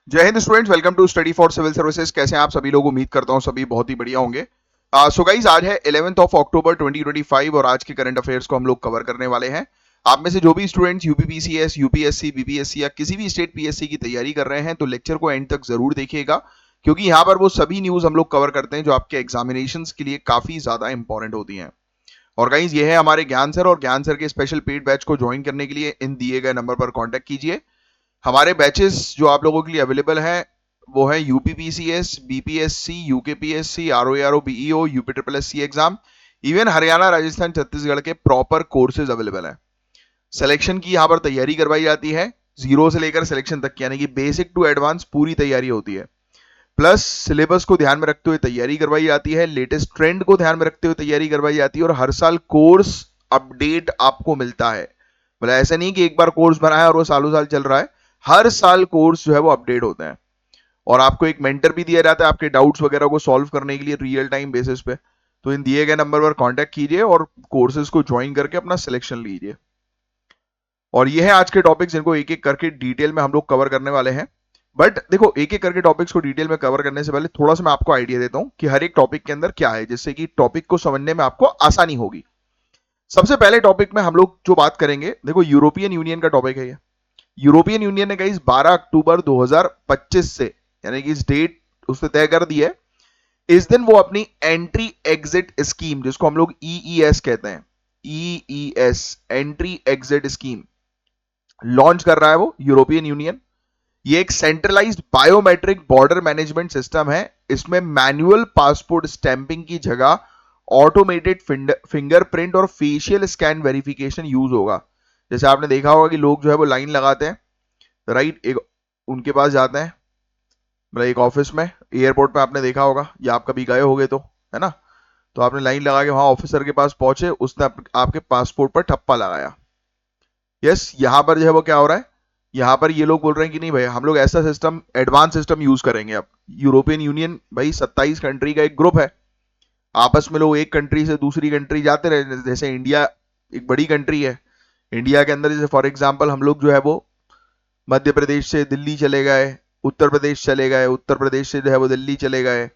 जय हिंद students, welcome to study for civil services. कैसे हैं आप सभी लोग? उम्मीद करता हूं सभी बहुत ही बढ़िया होंगे। सो गाइस, आज है 11th ऑफ अक्टूबर 2025 और आज के करंट अफेयर्स को हम लोग कवर करने वाले हैं। आप में से जो भी स्टूडेंट्स यूपीपीसीएस, यूपीएससी, बीपीएससी या किसी भी स्टेट पीएससी की तैयारी कर रहे हैं तो लेक्चर को एंड तक जरूर देखिएगा, क्योंकि यहाँ पर वो सभी न्यूज हम लोग कवर करते हैं जो आपके एग्जामिनेशन के लिए काफी ज्यादा इंपॉर्टेंट होती हैं। और गाइज, ये है हमारे ज्ञान सर, और ज्ञान सर के स्पेशल पेड बैच को ज्वाइन करने के लिए इन दिए गए नंबर पर कॉन्टेक्ट कीजिए। हमारे बैचेस जो आप लोगों के लिए अवेलेबल हैं वो है UPPCS, BPSC, UKPSC, RO BEO, UP triple S C exam, even Haryana, Rajasthan, Chhattisgarh के प्रॉपर कोर्सेज अवेलेबल हैं। सिलेक्शन की यहाँ पर तैयारी करवाई जाती है, जीरो से लेकर सिलेक्शन तक की, यानी कि बेसिक टू एडवांस पूरी तैयारी होती है। प्लस सिलेबस को ध्यान में रखते हुए तैयारी करवाई जाती है, लेटेस्ट ट्रेंड को ध्यान में रखते हुए तैयारी करवाई जाती है, और हर साल कोर्स अपडेट आपको मिलता है। मतलब ऐसा नहीं कि एक बार कोर्स बना है और वो सालों साल चल रहा है, हर साल कोर्स जो है वो अपडेट होते हैं। और आपको एक मेंटर भी दिया जाता है आपके डाउट्स वगैरह को सॉल्व करने के लिए रियल टाइम बेसिस पे। तो इन दिए गए नंबर पर कांटेक्ट कीजिए और कोर्सेज को ज्वाइन करके अपना सिलेक्शन लीजिए। और ये है आज के टॉपिक्स, जिनको एक एक करके डिटेल में हम लोग कवर करने वाले हैं। बट देखो, एक एक करके टॉपिक्स को डिटेल में कवर करने से पहले थोड़ा सा मैं आपको आइडिया देता हूं कि हर एक टॉपिक के अंदर क्या है, जिससे कि टॉपिक को समझने में आपको आसानी होगी। सबसे पहले टॉपिक में हम लोग जो बात करेंगे, देखो यूरोपियन यूनियन का टॉपिक है ये। यूरोपियन यूनियन ने कहा 12 अक्टूबर 2025 से, यानी कि इस डेट उसने तय कर दी है, इस दिन वो अपनी एंट्री एग्जिट स्कीम, जिसको हम लोग ईईएस कहते हैं, ईईएस एंट्री एग्जिट स्कीम लॉन्च कर रहा है वो यूरोपियन यूनियन। ये एक centralised biometric border management system है। इसमें मैनुअल पासपोर्ट स्टैंपिंग की जगह ऑटोमेटेड फिंगरप्रिंट और फेशियल स्कैन वेरिफिकेशन यूज होगा। जैसे आपने देखा होगा कि लोग जो है वो लाइन लगाते हैं, राइट, एक उनके पास जाते हैं, मतलब एक ऑफिस में, एयरपोर्ट पे आपने देखा होगा, या आप कभी गए होगे तो, है ना। तो आपने लाइन लगा के वहां ऑफिसर के पास पहुंचे, उसने आपके पासपोर्ट पर ठप्पा लगाया। यस, यहां पर जो है वो क्या हो रहा है, यहां पर ये लोग बोल रहे हैं कि नहीं भाई, हम लोग ऐसा सिस्टम, एडवांस सिस्टम यूज करेंगे। अब यूरोपियन यूनियन भाई 27 कंट्री का एक ग्रुप है, आपस में लोग एक कंट्री से दूसरी कंट्री जाते रहे। जैसे इंडिया एक बड़ी कंट्री है, इंडिया के अंदर जैसे फॉर एग्जांपल हम लोग जो है वो मध्य प्रदेश से दिल्ली चले गए, उत्तर प्रदेश चले गए, उत्तर प्रदेश से जो है वो दिल्ली चले गए,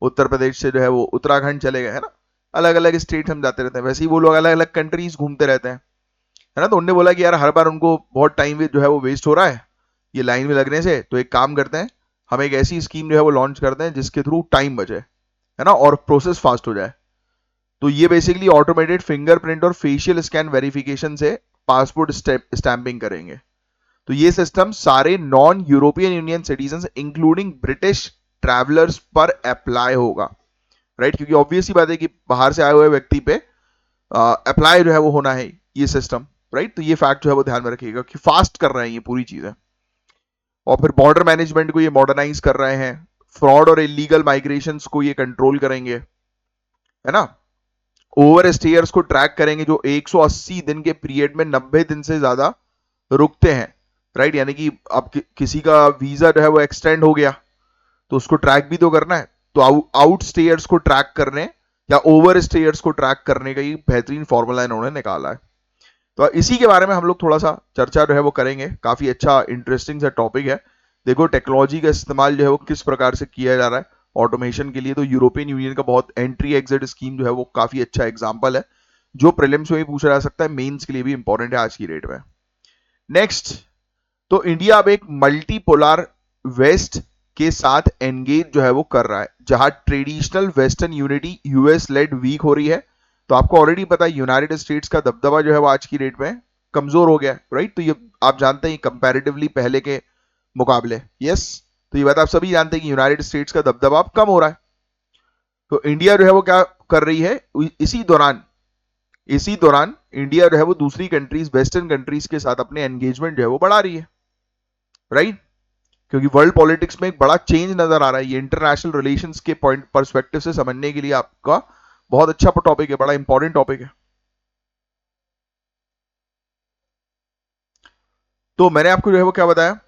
उत्तर प्रदेश से जो है वो उत्तराखंड चले गए, है ना। अलग अलग स्टेट हम जाते रहते हैं, वैसे ही वो लोग अलग अलग कंट्रीज घूमते रहते हैं, है ना। तो उनने बोला कि यार हर बार उनको बहुत टाइम जो है वो वेस्ट हो रहा है ये लाइन में लगने से, तो एक काम करते हैं, हम एक ऐसी स्कीम जो है वो लॉन्च करते हैं जिसके थ्रू टाइम बचे, है ना, और प्रोसेस फास्ट हो जाए। तो ये बेसिकली ऑटोमेटेड फिंगरप्रिंट और फेशियल स्कैन वेरिफिकेशन से पासपोर्ट स्टैंपिंग करेंगे। तो ये सिस्टम सारे non European union citizen including British travellers पर अप्लाई होगा, राइट, क्योंकि ऑब्वियस ही बात है कि बाहर से आए हुए व्यक्ति पे अप्लाई जो है वो होना है ये सिस्टम, राइट। तो ये फैक्ट जो है वो ध्यान में रखिएगा कि फास्ट कर रहे हैं ये पूरी चीजें। और फिर बॉर्डर मैनेजमेंट को ये मॉडर्नाइज कर रहे हैं, फ्रॉड और इलीगल माइग्रेशन को ये कंट्रोल करेंगे, है ना। ओवर स्टेयर्स को ट्रैक करेंगे जो 180 दिन के पीरियड में 90 दिन से ज्यादा रुकते हैं, राइट। यानी कि अब किसी का वीजा जो है वो एक्सटेंड हो गया तो उसको ट्रैक भी तो करना है। तो आउट स्टेयर्स को ट्रैक करने या ओवर स्टेयर्स को ट्रैक करने का ये बेहतरीन फॉर्मूला इन्होंने निकाला है। तो इसी के बारे में हम लोग थोड़ा सा चर्चा जो है वो करेंगे। काफी अच्छा इंटरेस्टिंग सा टॉपिक है। देखो टेक्नोलॉजी का इस्तेमाल जो है वो किस प्रकार से किया जा रहा है ऑटोमेशन के लिए। तो यूरोपियन यूनियन का बहुत एंट्री एग्जिट स्कीम जो है वो काफी अच्छा एग्जाम्पल है, जो प्रीलिम्स में भी पूछा जा सकता है, मेंस के लिए भी इंपॉर्टेंट है आज की डेट में। नेक्स्ट, तो इंडिया अब एक मल्टीपोलर वेस्ट के साथ एंगेज जो है वो कर रहा है, जहां traditional western unity US led weak हो रही है। तो आपको ऑलरेडी पता है यूनाइटेड स्टेट्स का दबदबा जो है वो आज की डेट में कमजोर हो गया है, राइट। तो ये आप जानते हैं कंपैरेटिवली पहले के मुकाबले, यस। तो ये बात आप सभी जानते हैं कि यूनाइटेड स्टेट्स का दबदबा अब कम हो रहा है। तो इंडिया जो है वो क्या कर रही है, इसी दौरान इंडिया जो है वो दूसरी कंट्रीज, वेस्टर्न कंट्रीज के साथ अपने एंगेजमेंट जो है वो बढ़ा रही है, राइट। क्योंकि वर्ल्ड पॉलिटिक्स में एक बड़ा चेंज नजर आ रहा है। ये इंटरनेशनल रिलेशंस के पॉइंट पर्सपेक्टिव से समझने के लिए आपका बहुत अच्छा टॉपिक है, बड़ा इंपॉर्टेंट टॉपिक है। तो मैंने आपको जो है वो क्या बताया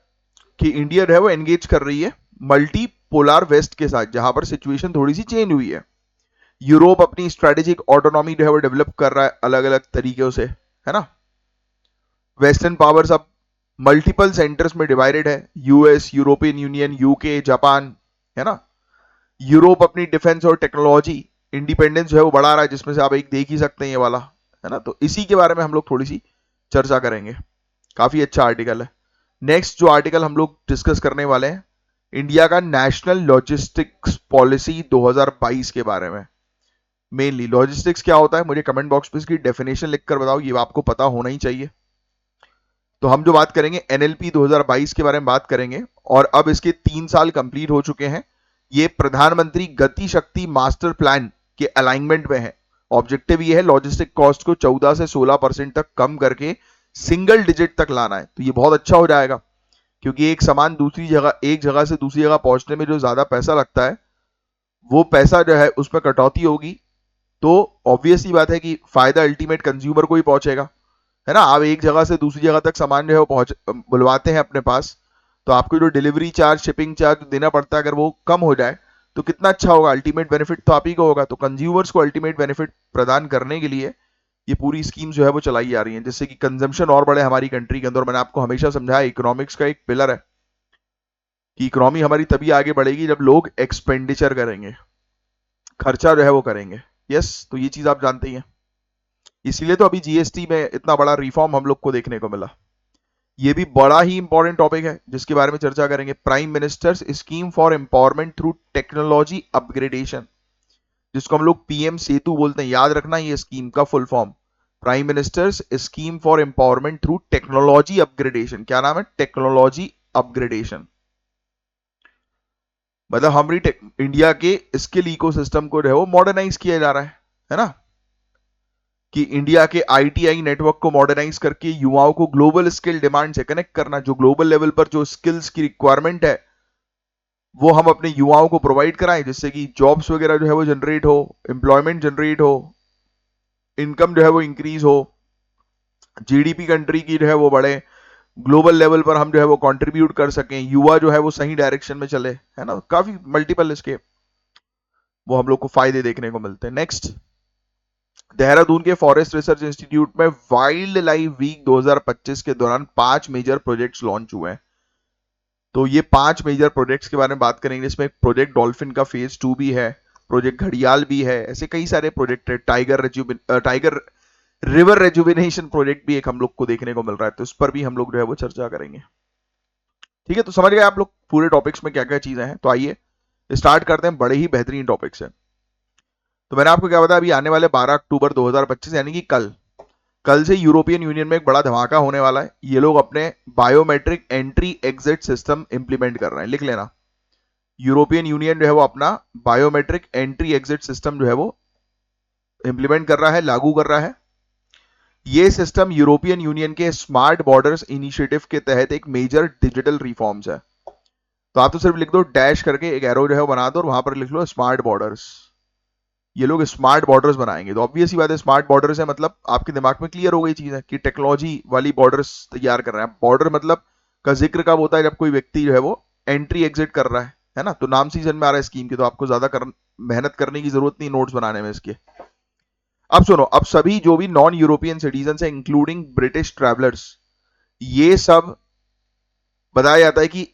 कि इंडिया जो है वो एंगेज कर रही है मल्टी पोलार वेस्ट के साथ, जहां पर सिचुएशन थोड़ी सी चेंज हुई है। यूरोप अपनी स्ट्रेटेजिक ऑटोनॉमी जो है वो डेवलप कर रहा है अलग अलग तरीकों से, है ना। वेस्टर्न पावर्स अब मल्टीपल सेंटर्स में डिवाइडेड है, US, European union, UK, Japan, है ना। यूरोप अपनी डिफेंस और टेक्नोलॉजी इंडिपेंडेंस जो है वो बढ़ा रहा है, जिसमें से आप एक देख ही सकते हैं ये वाला, है ना। तो इसी के बारे में हम लोग थोड़ी सी चर्चा करेंगे। काफी अच्छा आर्टिकल है। नेक्स्ट जो आर्टिकल हम लोग डिस्कस करने वाले हैं, इंडिया का नेशनल लॉजिस्टिक्स पॉलिसी 2022 के बारे में। मेनली लॉजिस्टिक्स क्या होता है, मुझे कमेंट बॉक्स में इसकी डेफिनेशन लिखकर बताओ, ये आपको पता होना ही चाहिए। तो हम जो बात करेंगे एनएलपी 2022 के बारे में बात करेंगे, और अब इसके 3 साल कंप्लीट हो चुके हैं। ये प्रधानमंत्री गति शक्ति मास्टर प्लान के अलाइनमेंट में है। ऑब्जेक्टिव ये है लॉजिस्टिक कॉस्ट को 14 से 16% तक कम करके सिंगल डिजिट तक लाना है। तो ये बहुत अच्छा हो जाएगा, क्योंकि एक सामान दूसरी जगह, एक जगह से दूसरी जगह पहुंचने में जो ज्यादा पैसा लगता है, वो पैसा जो है उसमें कटौती होगी। तो ऑब्वियस ही बात है कि फायदा अल्टीमेट कंज्यूमर को ही पहुंचेगा, है ना। आप एक जगह से दूसरी जगह तक सामान जो है वो पहुंच बुलवाते हैं अपने पास, तो आपको जो डिलीवरी चार्ज, शिपिंग चार्ज देना पड़ता है, अगर वो कम हो जाए तो कितना अच्छा होगा। अल्टीमेट बेनिफिट तो आप ही को होगा। तो कंज्यूमर्स को अल्टीमेट बेनिफिट प्रदान करने के लिए ये पूरी स्कीम जो है वो चलाई जा रही है, जिससे कि कंजम्पशन और बढ़े हमारी कंट्री के अंदर। मैंने आपको हमेशा समझाया इकोनॉमिक्स का एक पिलर है कि इकोनॉमी हमारी तभी आगे बढ़ेगी जब लोग एक्सपेंडिचर करेंगे, खर्चा जो है वो करेंगे। यस, तो ये चीज आप जानते ही हैं। इसीलिए तो अभी जीएसटी में इतना बड़ा रिफॉर्म हम लोग को देखने को मिला। ये भी बड़ा ही इंपॉर्टेंट टॉपिक है जिसके बारे में चर्चा करेंगे। Prime ministers scheme for empowerment through technology upgradation, जिसको हम लोग पीएम सेतु बोलते हैं। याद रखना ये स्कीम का full form, prime ministers scheme for empowerment through technology upgradation. क्या नाम है? Technology upgradation. मतलब हमारी इंडिया के स्किल इकोसिस्टम को जो है वो मॉडर्नाइज किया जा रहा है ना। कि इंडिया के आईटीआई नेटवर्क को मॉडर्नाइज करके युवाओं को ग्लोबल स्किल डिमांड से कनेक्ट करना। जो ग्लोबल लेवल पर जो स्किल्स की रिक्वायरमेंट है, वो हम अपने युवाओं को प्रोवाइड कराएं, जिससे कि जॉब्स वगैरह जो है वो जनरेट हो, एम्प्लॉयमेंट जनरेट हो, इनकम जो है वो इंक्रीज हो, जीडीपी कंट्री की जो है वो बढ़े, ग्लोबल लेवल पर हम जो है वो कंट्रीब्यूट कर सकें, युवा जो है वो सही डायरेक्शन में चले, है ना। काफी मल्टीपल इसके वो हम लोग को फायदे देखने को मिलते हैं। नेक्स्ट, देहरादून के फॉरेस्ट रिसर्च इंस्टीट्यूट में वाइल्ड लाइफ वीक 2025 के दौरान 5 मेजर प्रोजेक्ट्स लॉन्च हुए हैं। तो ये 5 मेजर प्रोजेक्ट्स के बारे में बात करेंगे, जिसमें प्रोजेक्ट डॉल्फिन का फेज 2 भी है, प्रोजेक्ट घड़ियाल भी है, ऐसे कई सारे प्रोजेक्ट है। टाइगर रिवर रेजुविनेशन प्रोजेक्ट भी एक हम लोग को देखने को मिल रहा है, तो इस पर भी हम लोग जो है वो चर्चा करेंगे। ठीक है, तो समझ गए आप लोग पूरे टॉपिक्स में क्या क्या चीजें हैं। तो आइए स्टार्ट करते हैं, बड़े ही बेहतरीन टॉपिक्स हैं। तो मैंने आपको क्या बताया, अभी आने वाले 12 अक्टूबर 2025 यानी कि कल से यूरोपियन यूनियन में एक बड़ा धमाका होने वाला है। ये लोग अपने biometric entry exit system implement कर रहे हैं, लिख लेना। यूरोपियन यूनियन जो है वो अपना बायोमेट्रिक एंट्री एग्जिट सिस्टम जो है वो इंप्लीमेंट कर रहा है, लागू कर रहा है। ये सिस्टम यूरोपियन यूनियन के स्मार्ट बॉर्डर्स इनिशिएटिव के तहत एक मेजर डिजिटल रिफॉर्म्स है। तो आप तो सिर्फ लिख दो डैश करके, एक एरो जो है वो बना दो और वहां पर लिख लो स्मार्ट बॉर्डर्स। ये लोग स्मार्ट बॉर्डर्स बनाएंगे। तो ऑब्वियस ही बात है, स्मार्ट बॉर्डर्स है मतलब आपके दिमाग में क्लियर हो गई चीज है कि टेक्नोलॉजी वाली बॉर्डर्स तैयार कर रहे हैं। बॉर्डर मतलब का जिक्र कब होता है, जब कोई व्यक्ति जो है वो एंट्री एग्जिट कर रहा है ना। तो नाम सीजन में आ रहा है स्कीम की, तो आपको ज्यादा मेहनत करने की जरूरत नहीं नोट्स बनाने में इसके। अब सुनो, अब सभी जो भी नॉन यूरोपियन सिटीजन है इंक्लूडिंग ब्रिटिश ट्रैवलर्स, ये सब बताया जाता है कि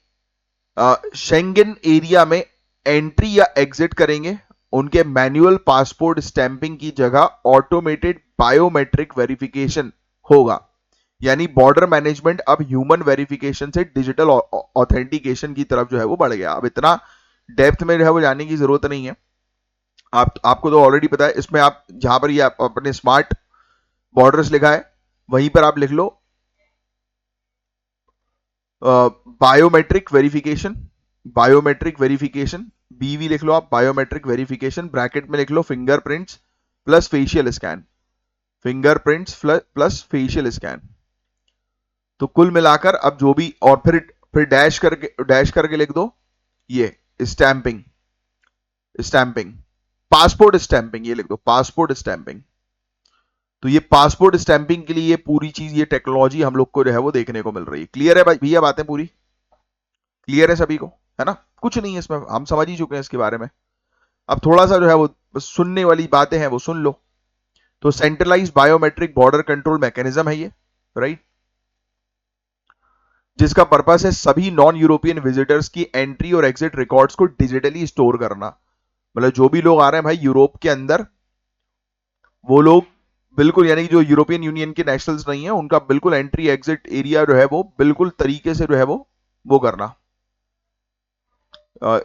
शेंगन एरिया में एंट्री या एग्जिट करेंगे, उनके मैनुअल पासपोर्ट स्टैंपिंग की जगह ऑटोमेटेड बायोमेट्रिक वेरिफिकेशन होगा। यानी बॉर्डर मैनेजमेंट अब ह्यूमन वेरिफिकेशन से डिजिटल ऑथेंटिकेशन की तरफ जो है वो बढ़ गया। अब इतना डेप्थ में जो है वो जाने की जरूरत नहीं है। आपको तो ऑलरेडी पता है। इसमें आप जहां पर ये आप अपने स्मार्ट बॉर्डर्स लिखा है, वहीं पर आप लिख लो biometric verification. Biometric verification BV लिख लो आप, बायोमेट्रिक वेरिफिकेशन ब्रैकेट में लिख लो fingerprints plus facial scan, fingerprints plus facial scan. तो कुल मिलाकर अब जो भी, और फिर डैश करके लिख दो ये स्टैंपिंग, स्टैंपिंग पासपोर्ट स्टैंपिंग, ये लिख दो पासपोर्ट स्टैंपिंग। तो ये पासपोर्ट स्टैंपिंग के लिए ये पूरी चीज, ये टेक्नोलॉजी हम लोग को जो है वो देखने को मिल रही है। क्लियर है भाई भैया, बातें पूरी क्लियर है सभी को, है ना। कुछ नहीं है इसमें, हम समझ ही चुके हैं इसके बारे में। अब थोड़ा सा जो है वो सुनने वाली बातें हैं वो सुन लो। तो centralised biometric border control mechanism है ये, राइट। जिसका पर्पस है सभी नॉन यूरोपियन विजिटर्स की एंट्री और एग्जिट रिकॉर्ड्स को डिजिटली स्टोर करना। मतलब जो भी लोग आ रहे हैं भाई यूरोप के अंदर, वो लोग बिल्कुल, यानी कि जो यूरोपियन यूनियन के नेशनल्स नहीं है, उनका बिल्कुल एंट्री एग्जिट एरिया जो है वो बिल्कुल तरीके से जो है वो करना,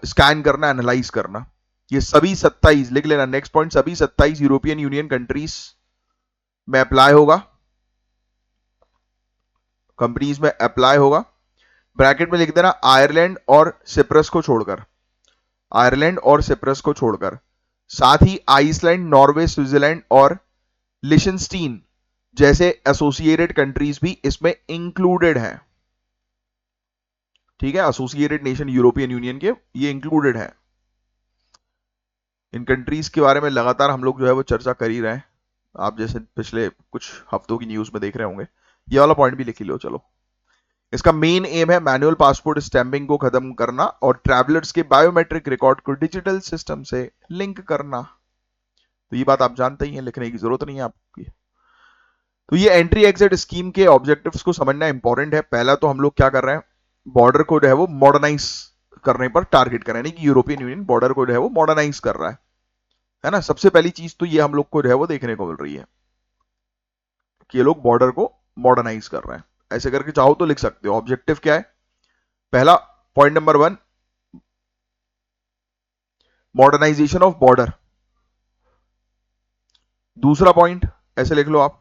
स्कैन करना, एनालाइज करना। ये सभी 27, लिख लेना नेक्स्ट पॉइंट, सभी 27 यूरोपियन यूनियन कंट्रीज में अप्लाई होगा, कंपनीज में अप्लाई होगा। ब्रैकेट में लिख देना आयरलैंड और सिप्रस को छोड़कर, आयरलैंड और सिप्रस को छोड़कर। साथ ही आइसलैंड, नॉर्वे, स्विट्जरलैंड और लिशनस्टीन जैसे एसोसिएटेड कंट्रीज भी इसमें इंक्लूडेड हैं। ठीक है, एसोसिएटेड नेशन यूरोपियन यूनियन के ये इंक्लूडेड है। इन कंट्रीज के बारे में लगातार हम लोग जो है वो चर्चा कर ही रहे हैं, आप जैसे पिछले कुछ हफ्तों की न्यूज में देख रहे होंगे। ये वाला पॉइंट भी लिख लो। चलो, इसका मेन एम है मैनुअल पासपोर्ट स्टैंपिंग को खत्म करना और ट्रैवलर्स के बायोमेट्रिक रिकॉर्ड को डिजिटल सिस्टम से लिंक करना। तो ये बात आप जानते ही हैं, लिखने की जरूरत नहीं है आपकी। तो ये एंट्री एग्जिट स्कीम के ऑब्जेक्टिव्स को समझना इंपॉर्टेंट है। पहला तो हम लोग क्या कर रहे हैं, बॉर्डर को जो है वो मॉडर्नाइज करने पर टारगेट कर रहे हैं, कि यूरोपियन यूनियन बॉर्डर को जो है वो मॉडर्नाइज कर रहा है ना। सबसे पहली चीज तो ये हम लोग को जो है वो देखने को मिल रही है कि ये लोग बॉर्डर को मॉडर्नाइज कर रहे हैं। ऐसे करके चाहो तो लिख सकते हो। ऑब्जेक्टिव क्या है, पहला point number 1, modernisation of border. दूसरा पॉइंट ऐसे लिख लो आप,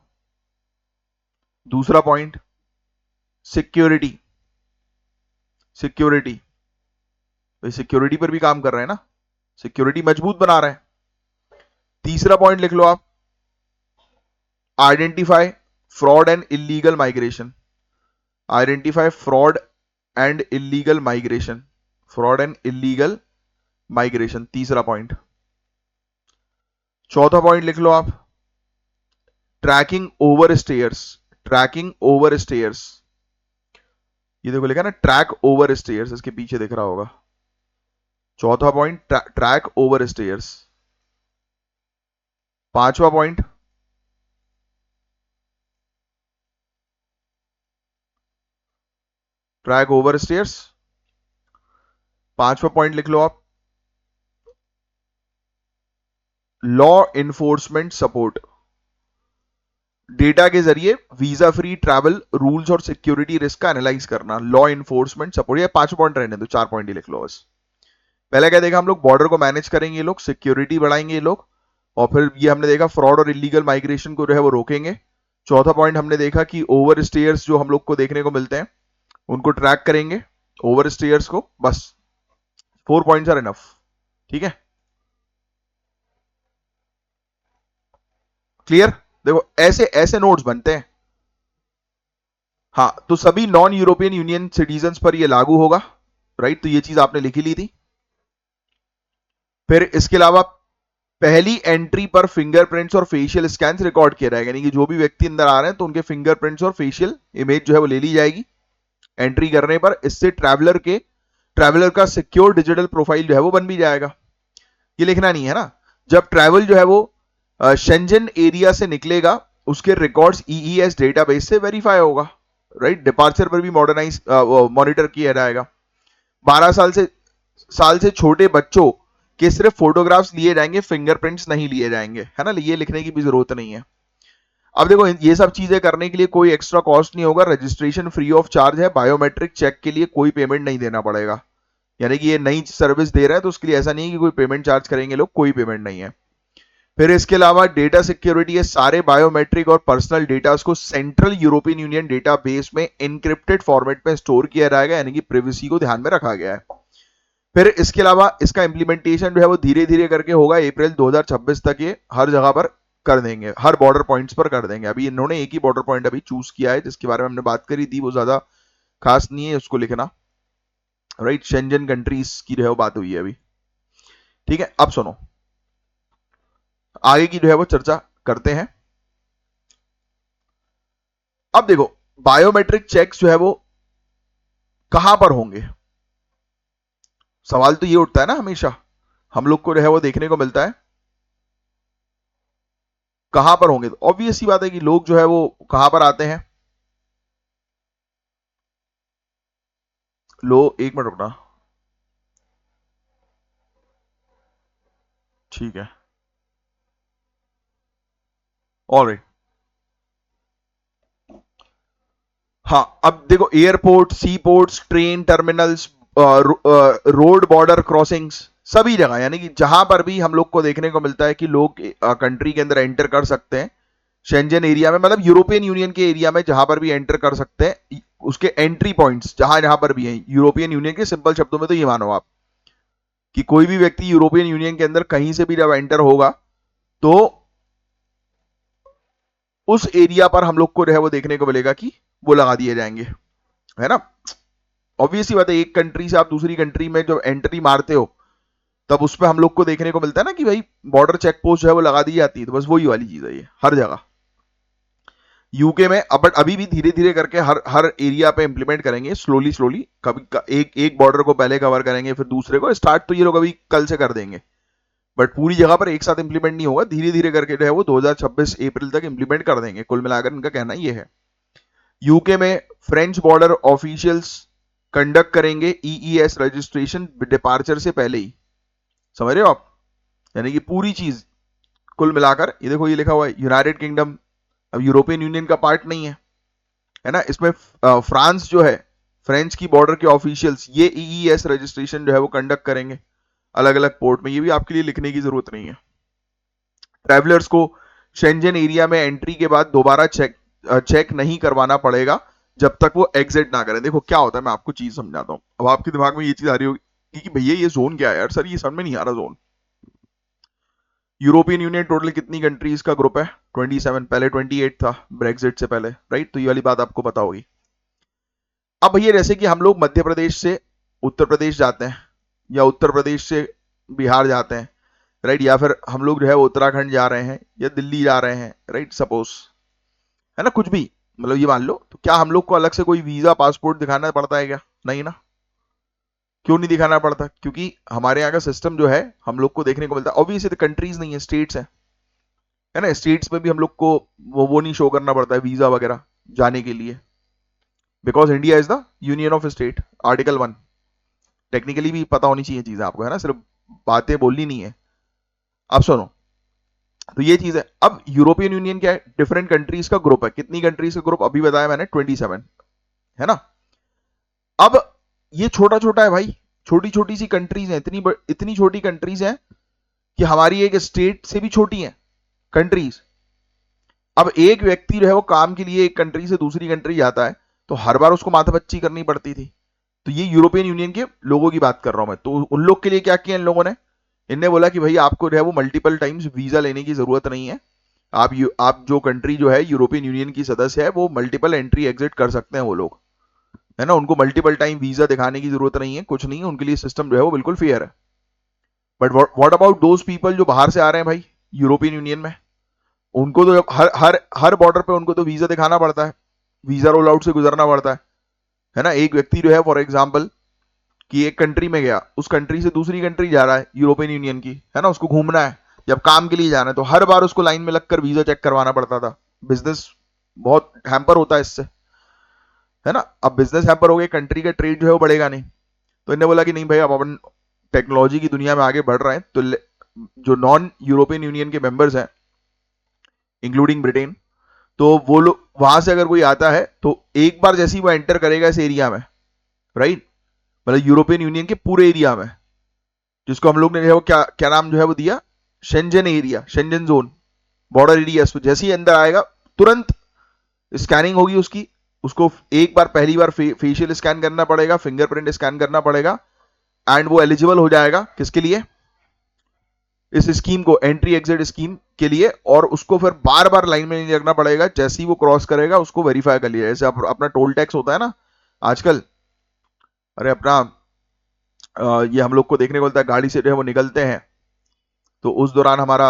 दूसरा पॉइंट सिक्योरिटी, सिक्योरिटी, सिक्योरिटी पर भी काम कर रहे हैं ना, सिक्योरिटी मजबूत बना रहे हैं। तीसरा पॉइंट लिख लो आप, identify fraud and illegal migration, identify fraud and illegal migration, fraud and illegal migration, तीसरा पॉइंट। चौथा पॉइंट लिख लो आप, tracking overstayers, tracking overstayers. ये देखो लिखा ना ट्रैक ओवर स्टेयर्स, इसके पीछे दिख रहा होगा। चौथा पॉइंट ट्रैक ओवर स्टेयर्स। पांचवा पॉइंट ट्रैक ओवर स्टेयर्स। पांचवा पॉइंट लिख लो आप, लॉ इन्फोर्समेंट सपोर्ट, डेटा के जरिए वीजा फ्री ट्रैवल रूल्स और सिक्योरिटी रिस्क का एनालाइज करना, लॉ इन्फोर्समेंट सपोर्ट। ये 5 पॉइंट रहने दो, 4 पॉइंट ही लिख लो बस। पहले क्या देखा हम लोग, बॉर्डर को मैनेज करेंगे ये लोग, सिक्योरिटी बढ़ाएंगे ये लोग, और फिर ये हमने देखा फ्रॉड और इलीगल माइग्रेशन को जो है वो रोकेंगे। चौथा पॉइंट हमने देखा कि ओवर स्टेयर्स जो हम लोग को देखने को मिलते हैं उनको ट्रैक करेंगे, ओवर स्टेयर्स को। बस 4 पॉइंट्स आर इनफ। ठीक है, क्लियर। देखो ऐसे ऐसे नोट्स बनते हैं। हाँ, तो सभी नॉन यूरोपियन यूनियन सिटीजन्स पर ये लागू होगा, राइट। तो ये चीज आपने लिखी ली थी। फिर इसके अलावा पहली एंट्री पर फिंगरप्रिंट्स और फेशियल स्कैन्स रिकॉर्ड किया जाएगा, यानी कि जो भी व्यक्ति अंदर आ रहे हैं तो उनके फिंगरप्रिंट्स और फेशियल इमेज जो है वो ले ली जाएगी एंट्री करने पर। इससे ट्रैवलर का सिक्योर डिजिटल प्रोफाइल जो है वो बन भी जाएगा। ये लिखना नहीं है ना। जब ट्रैवल जो है वो शेंजन एरिया से निकलेगा, उसके रिकॉर्ड्स ईईएस डेटाबेस से वेरीफाई होगा, राइट। डिपार्चर पर भी मॉडर्नाइज मॉनिटर किया जाएगा। 12 साल से छोटे बच्चों के सिर्फ फोटोग्राफ्स लिए जाएंगे, फिंगरप्रिंट्स नहीं लिए जाएंगे, है ना। ये लिखने की भी जरूरत नहीं है। अब देखो ये सब चीजें करने के लिए कोई एक्स्ट्रा कॉस्ट नहीं होगा, रजिस्ट्रेशन फ्री ऑफ चार्ज है, बायोमेट्रिक चेक के लिए कोई पेमेंट नहीं देना पड़ेगा। यानी कि ये नई सर्विस दे रहा है तो उसके लिए ऐसा नहीं है कि कोई पेमेंट चार्ज करेंगे लोग, कोई पेमेंट नहीं है। फिर इसके अलावा डेटा सिक्योरिटी है, सारे बायोमेट्रिक और पर्सनल डेटा को सेंट्रल यूरोपियन यूनियन डेटाबेस में एनक्रिप्टेड फॉर्मेट में स्टोर किया जाएगा, यानी कि प्रिवेसी को ध्यान में रखा गया है। फिर इसके अलावा इसका इंप्लीमेंटेशन जो है वो धीरे धीरे करके होगा, अप्रैल 2026 तक ये हर जगह पर कर देंगे, हर बॉर्डर पॉइंट्स पर कर देंगे। अभी इन्होंने एक ही बॉर्डर पॉइंट अभी चूज किया है जिसके बारे में हमने बात करी थी, वो ज्यादा खास नहीं है, उसको लिखना, राइट। शेंजन कंट्रीज की जो है वो बात हुई है अभी। ठीक है, अब सुनो, आगे की जो है वो चर्चा करते हैं। अब देखो बायोमेट्रिक चेक्स जो है वो कहां पर होंगे, सवाल तो ये उठता है ना हमेशा, हम लोग को जो है वो देखने को मिलता है कहां पर होंगे। तो ऑब्वियस सी बात है कि लोग जो है वो कहां पर आते हैं, लो, एक मिनट रुकना, ठीक है, ऑलराइट। हाँ, अब देखो, airport, sea ports, train terminals, road border crossings, सभी जगह, यानी कि जहां पर भी हम लोग को देखने को मिलता है कि लोग कंट्री के अंदर एंटर कर सकते हैं, शेंजन एरिया में, मतलब यूरोपियन यूनियन के एरिया में जहां पर भी एंटर कर सकते हैं, उसके एंट्री पॉइंट्स जहां जहां पर भी हैं यूरोपियन यूनियन के, सिंपल शब्दों में तो ये मानो आप कि कोई भी व्यक्ति यूरोपियन यूनियन के अंदर कहीं से भी जब एंटर होगा तो उस एरिया पर हम लोग को जो है वो देखने को मिलेगा कि वो लगा दिए जाएंगे, है ना। ऑब्वियस ही बात है, एक कंट्री से आप दूसरी कंट्री में जब एंट्री मारते हो तब उस पर हम लोग को देखने को मिलता है ना कि भाई बॉर्डर चेक पोस्ट जो है वो लगा दी जाती है, तो बस वही वाली चीज है ये हर जगह। यूके में अब बट अभी भी धीरे धीरे करके हर हर एरिया पे इंप्लीमेंट करेंगे, स्लोली स्लोली, कभी एक एक बॉर्डर को पहले कवर करेंगे फिर दूसरे को, स्टार्ट तो ये लोग अभी कल से कर देंगे, बट पूरी जगह पर एक साथ इंप्लीमेंट नहीं होगा, धीरे धीरे करके जो है वो 2026 अप्रैल तक इंप्लीमेंट कर देंगे, कुल मिलाकर इनका कहना ये है। यूके में फ्रेंच बॉर्डर ऑफिशियल्स कंडक्ट करेंगे ईईएस रजिस्ट्रेशन डिपार्चर से पहले ही, समझ रहे हो आप, यानी कि पूरी चीज कुल मिलाकर, ये देखो ये लिखा हुआ है यूनाइटेड किंगडम अब यूरोपियन यूनियन का पार्ट नहीं है ना, इसमें फ्रांस जो है, फ्रेंच की बॉर्डर के ऑफिशियल्स ये ईईएस रजिस्ट्रेशन जो है वो कंडक्ट करेंगे अलग अलग पोर्ट में, ये भी आपके लिए लिखने की जरूरत नहीं है। ट्रैवलर्स को शेंजन एरिया में एंट्री के बाद दोबारा चेक नहीं करवाना पड़ेगा जब तक वो एग्जिट ना करें। देखो क्या होता है, मैं आपको चीज समझाता हूं, अब आपके दिमाग में ये चीज आ रही होगी कि भैया ये जोन क्या है यार, सर ये समझ में नहीं आ रहा जोन। यूरोपियन यूनियन टोटल कितनी कंट्रीज का ग्रुप है? 27, पहले 28 था ब्रेक्सिट से पहले, राइट, तो ये वाली बात आपको पता होगी। अब भैया जैसे कि हम लोग मध्य प्रदेश से उत्तर प्रदेश जाते हैं या उत्तर प्रदेश से बिहार जाते हैं, राइट, या फिर हम लोग जो है उत्तराखंड जा रहे हैं या दिल्ली जा रहे हैं, राइट, सपोज, है ना, कुछ भी, मतलब ये मान लो, तो क्या हम लोग को अलग से कोई वीजा पासपोर्ट दिखाना पड़ता है क्या? नहीं ना। क्यों नहीं दिखाना पड़ता? क्योंकि हमारे यहाँ का सिस्टम जो है हम लोग को देखने को मिलता है, ऑब्वियसली कंट्रीज नहीं है, स्टेट्स है ना, स्टेट्स में भी हम लोग को वो नहीं शो करना पड़ता है वीजा वगैरह जाने के लिए, because India is the union of state, article 1, technically भी पता होनी चाहिए चीजें आपको, है ना, सिर्फ बातें बोलनी नहीं है। अब सुनो, तो ये चीज है। अब यूरोपियन यूनियन क्या है? डिफरेंट कंट्रीज का ग्रुप है, कितनी कंट्रीज का ग्रुप अभी बताया मैंने? 27, है ना। अब ये छोटा छोटा है भाई, छोटी छोटी सी कंट्रीज हैं, इतनी छोटी कंट्रीज हैं कि हमारी एक स्टेट से भी छोटी हैं कंट्रीज। अब एक व्यक्ति जो है वो काम के लिए एक कंट्री से दूसरी कंट्री जाता है तो हर बार उसको माथापच्ची करनी पड़ती थी, तो ये यूरोपियन यूनियन के लोगों की बात कर रहा हूं मैं, तो उन लोग के लिए क्या किया इन लोगों ने, इनने बोला कि भाई आपको जो है वो मल्टीपल टाइम्स वीजा लेने की जरूरत नहीं है, आप जो कंट्री जो है यूरोपियन यूनियन की सदस्य है वो मल्टीपल एंट्री एग्जिट कर सकते हैं वो लोग, है ना, उनको मल्टीपल टाइम वीजा दिखाने की जरूरत नहीं है, कुछ नहीं है, उनके लिए सिस्टम जो है वो बिल्कुल फेयर है। But what about those people जो बाहर से आ रहे हैं भाई यूरोपियन यूनियन में, उनको तो हर हर हर बॉर्डर पे उनको तो वीजा दिखाना पड़ता है, वीजा रोल आउट से गुजरना पड़ता है ना। एक व्यक्ति जो है फॉर एग्जाम्पल कि एक कंट्री में गया, उस कंट्री से दूसरी कंट्री जा रहा है यूरोपियन यूनियन की, है ना, उसको घूमना है, जब काम के लिए जाना है तो हर बार उसको लाइन में लगकर वीजा चेक करवाना पड़ता था, बिजनेस बहुत हैम्पर होता है इससे, है ना। अब बिजनेस हैम्पर हो गए, कंट्री का ट्रेड जो है वो बढ़ेगा नहीं, तो इन्हें बोला कि नहीं भाई अब अपन टेक्नोलॉजी की दुनिया में आगे बढ़ रहे हैं, तो जो नॉन यूरोपियन यूनियन के मेंबर्स हैं इंक्लूडिंग ब्रिटेन, तो वो लोग वहां से अगर कोई आता है तो एक बार जैसे ही वो एंटर करेगा इस एरिया में, राइट, मतलब यूरोपियन यूनियन के पूरे एरिया में, जिसको हम लोग ने जो है वो क्या क्या नाम जो है वो दिया, Schengen area, Schengen zone, border area, जैसे ही अंदर आएगा तुरंत स्कैनिंग होगी उसकी, उसको एक बार पहली बार फेशियल स्कैन करना पड़ेगा, फिंगरप्रिंट स्कैन करना पड़ेगा, एंड वो एलिजिबल हो जाएगा किसके लिए, इस स्कीम को, एंट्री एग्जिट स्कीम के लिए, और उसको फिर बार बार लाइन में नहीं लगना पड़ेगा, जैसे ही वो क्रॉस करेगा उसको वेरीफाई कर लिया, जैसे अपना टोल टैक्स होता है ना आजकल, अरे अपना ये हम लोग को देखने को मिलता है, गाड़ी से जो है वो निकलते हैं तो उस दौरान हमारा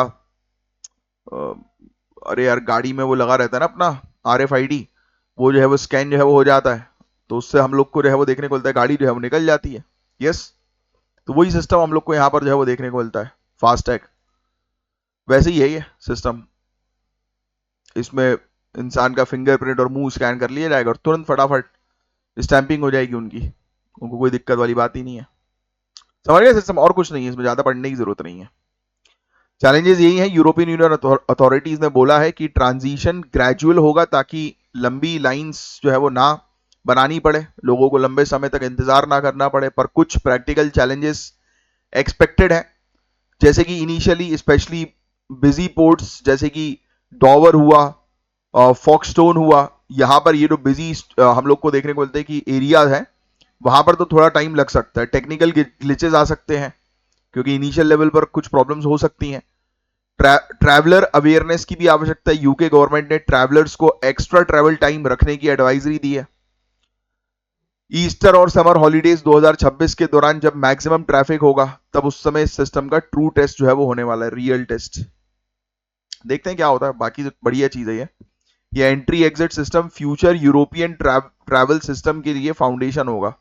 अरे यार गाड़ी में वो लगा रहता है ना अपना RFID, वो जो है वो स्कैन जो है वो हो जाता है, तो उससे हम लोग को जो है वो देखने को मिलता है गाड़ी जो है वो निकल जाती है। यस, तो वही सिस्टम हम लोग को यहाँ पर जो है वो देखने को मिलता है, फास्टैग, वैसे ही है ये सिस्टम, इसमें इंसान का फिंगरप्रिंट और मुंह स्कैन कर लिया जाएगा और तुरंत फटाफट स्टैंपिंग हो जाएगी उनकी, उनको कोई दिक्कत वाली बात ही नहीं है। समझ गए सिस्टम, और कुछ नहीं है इसमें, ज्यादा पढ़ने की जरूरत नहीं है। चैलेंजेस यही है, यूरोपियन यूनियन अथॉरिटीज ने बोला है कि ट्रांजिशन ग्रेजुअल होगा ताकि लंबी लाइंस जो है वो ना बनानी पड़े, लोगों को लंबे समय तक इंतजार ना करना पड़े, पर कुछ प्रैक्टिकल चैलेंजेस एक्सपेक्टेड है, जैसे कि इनिशियली स्पेशली बिजी पोर्ट्स जैसे कि डॉवर हुआ, फॉक्सटोन हुआ, यहाँ पर ये जो बिजी हम लोग को देखने को मिलते हैं कि एरियाज है, वहां पर तो थोड़ा टाइम लग सकता है, टेक्निकल ग्लिचेस आ सकते हैं क्योंकि इनिशियल लेवल पर कुछ प्रॉब्लम्स हो सकती हैं। ट्रैवलर अवेयरनेस की भी आवश्यकता है, यूके गवर्नमेंट ने ट्रैवलर्स को एक्स्ट्रा ट्रैवल टाइम रखने की एडवाइजरी दी है। ईस्टर और समर हॉलीडेज 2026 के दौरान जब मैक्सिमम ट्रैफिक होगा तब उस समय इस सिस्टम का ट्रू टेस्ट जो है वो होने वाला है, रियल टेस्ट। देखते हैं क्या होता है, बाकी बढ़िया चीज है ये entry exit system future European travel system के लिए फाउंडेशन होगा।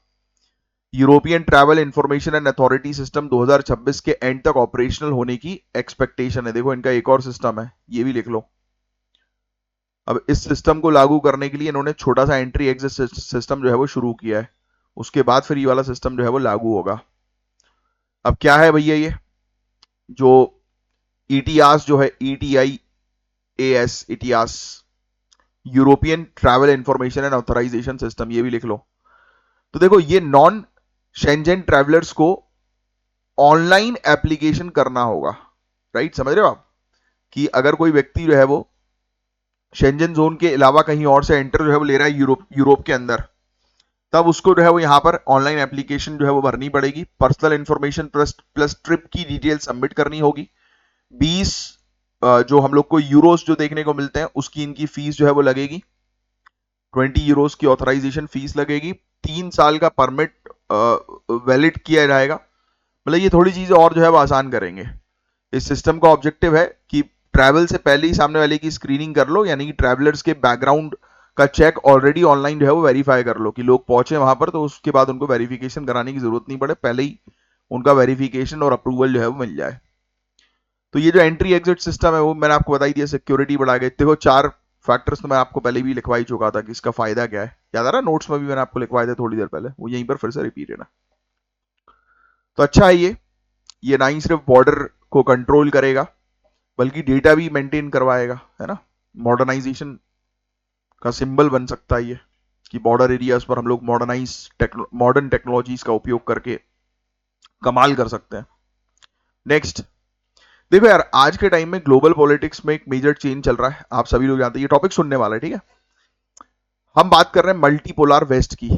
European travel information and authority system 2026 के एंड तक ऑपरेशनल होने की एक्सपेक्टेशन है। देखो इनका एक और सिस्टम है, ये भी लिख लो। अब इस सिस्टम को लागू करने के लिए इन्होंने छोटा सा एंट्री एग्जिट सिस्टम जो है वो शुरू किया है, उसके बाद फिर ये वाला सिस्टम जो है वो लागू होगा। अब क्या है भैया, ये जो ईटीआस जो है, ETI AS, ETIAS European travel information and authorisation system, ये भी लिख लो। तो देखो ये नॉन शेंजन ट्रैवलर्स को ऑनलाइन एप्लीकेशन करना होगा, राइट, समझ रहे हो आप, कि अगर कोई व्यक्ति जो है वो शेंजन जोन के अलावा कहीं और से एंटर जो है वो ले रहा है यूरोप के अंदर, तब उसको जो है वो यहाँ पर ऑनलाइन एप्लीकेशन जो है वो भरनी पड़ेगी, पर्सनल इंफॉर्मेशन प्लस ट्रिप की डिटेल सबमिट करनी होगी। 20 जो हम लोग को यूरोस जो देखने को मिलते हैं उसकी इनकी फीस जो है वो लगेगी, 20 यूरोस की ऑथराइजेशन फीस लगेगी। 3 साल का परमिट वैलिड किया जाएगा। मतलब ये थोड़ी चीजें और जो है वो आसान करेंगे। इस सिस्टम का ऑब्जेक्टिव है कि ट्रैवल से पहले ही सामने वाले की स्क्रीनिंग कर लो, यानी कि ट्रैवलर्स के बैकग्राउंड का चेक ऑलरेडी ऑनलाइन जो है वो वेरीफाई कर लो कि लोग पहुंचे वहां पर, तो उसके बाद उनको वेरिफिकेशन कराने की जरूरत नहीं पड़े, पहले ही उनका वेरिफिकेशन और अप्रूवल जो है वो मिल जाए। तो ये जो एंट्री एग्जिट सिस्टम है वो मैंने आपको बता ही दिया, सिक्योरिटी बढ़ा गई। देखो 4 फैक्टर्स तो मैं आपको पहले भी लिखवा ही चुका था कि इसका फायदा क्या है, याद आ रहा, नोट्स में भी मैंने आपको लिखवाए थे थोड़ी देर पहले, वो यहीं पर फिर से रिपीट है ना। तो अच्छा है ये ना ही सिर्फ बॉर्डर को कंट्रोल करेगा बल्कि डेटा भी मेंटेन करवाएगा, है ना। मॉडर्नाइजेशन का सिंबल बन सकता है ये, कि बॉर्डर एरियाज पर हम लोग मॉडर्न टेक्नोलॉजीज का उपयोग करके कमाल कर सकते हैं। नेक्स्ट, देखो यार आज के टाइम में ग्लोबल पॉलिटिक्स में एक मेजर चेंज चल रहा है, आप सभी लोग जानते हैं, ये टॉपिक सुनने वाला है, ठीक है। हम बात कर रहे हैं मल्टीपोलर वेस्ट की,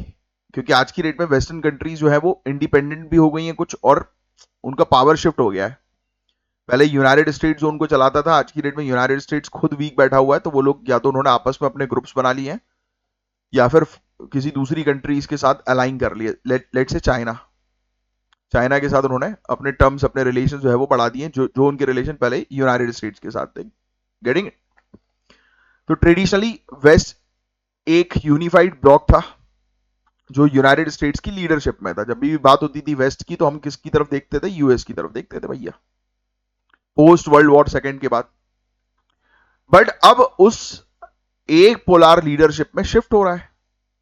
क्योंकि आज की डेट में वेस्टर्न कंट्रीज जो है वो इंडिपेंडेंट भी हो गई हैं कुछ, और उनका पावर शिफ्ट हो गया है। पहले यूनाइटेड स्टेट्स जो उनको चलाता था, आज की डेट में यूनाइटेड स्टेट्स खुद वीक बैठा हुआ है, तो वो लोग या तो उन्होंने आपस में अपने ग्रुप्स बना लिए हैं या फिर किसी दूसरी कंट्रीज के साथ अलाइन कर लिए। लेट से चाइना के साथ उन्होंने अपने टर्म्स, अपने रिलेशन जो है वो बढ़ा दिए, जो उनके रिलेशन पहले यूनाइटेड स्टेट्स के साथ थे। गेटिंग? तो ट्रेडिशनली वेस्ट एक यूनिफाइड ब्लॉक था जो यूनाइटेड स्टेट्स की लीडरशिप में था। जब भी बात होती थी वेस्ट की तो हम किसकी तरफ देखते थे, यूएस की तरफ देखते थे भैया, पोस्ट वर्ल्ड वॉर सेकेंड के बाद। बट अब उस एक पोलार लीडरशिप में शिफ्ट हो रहा है।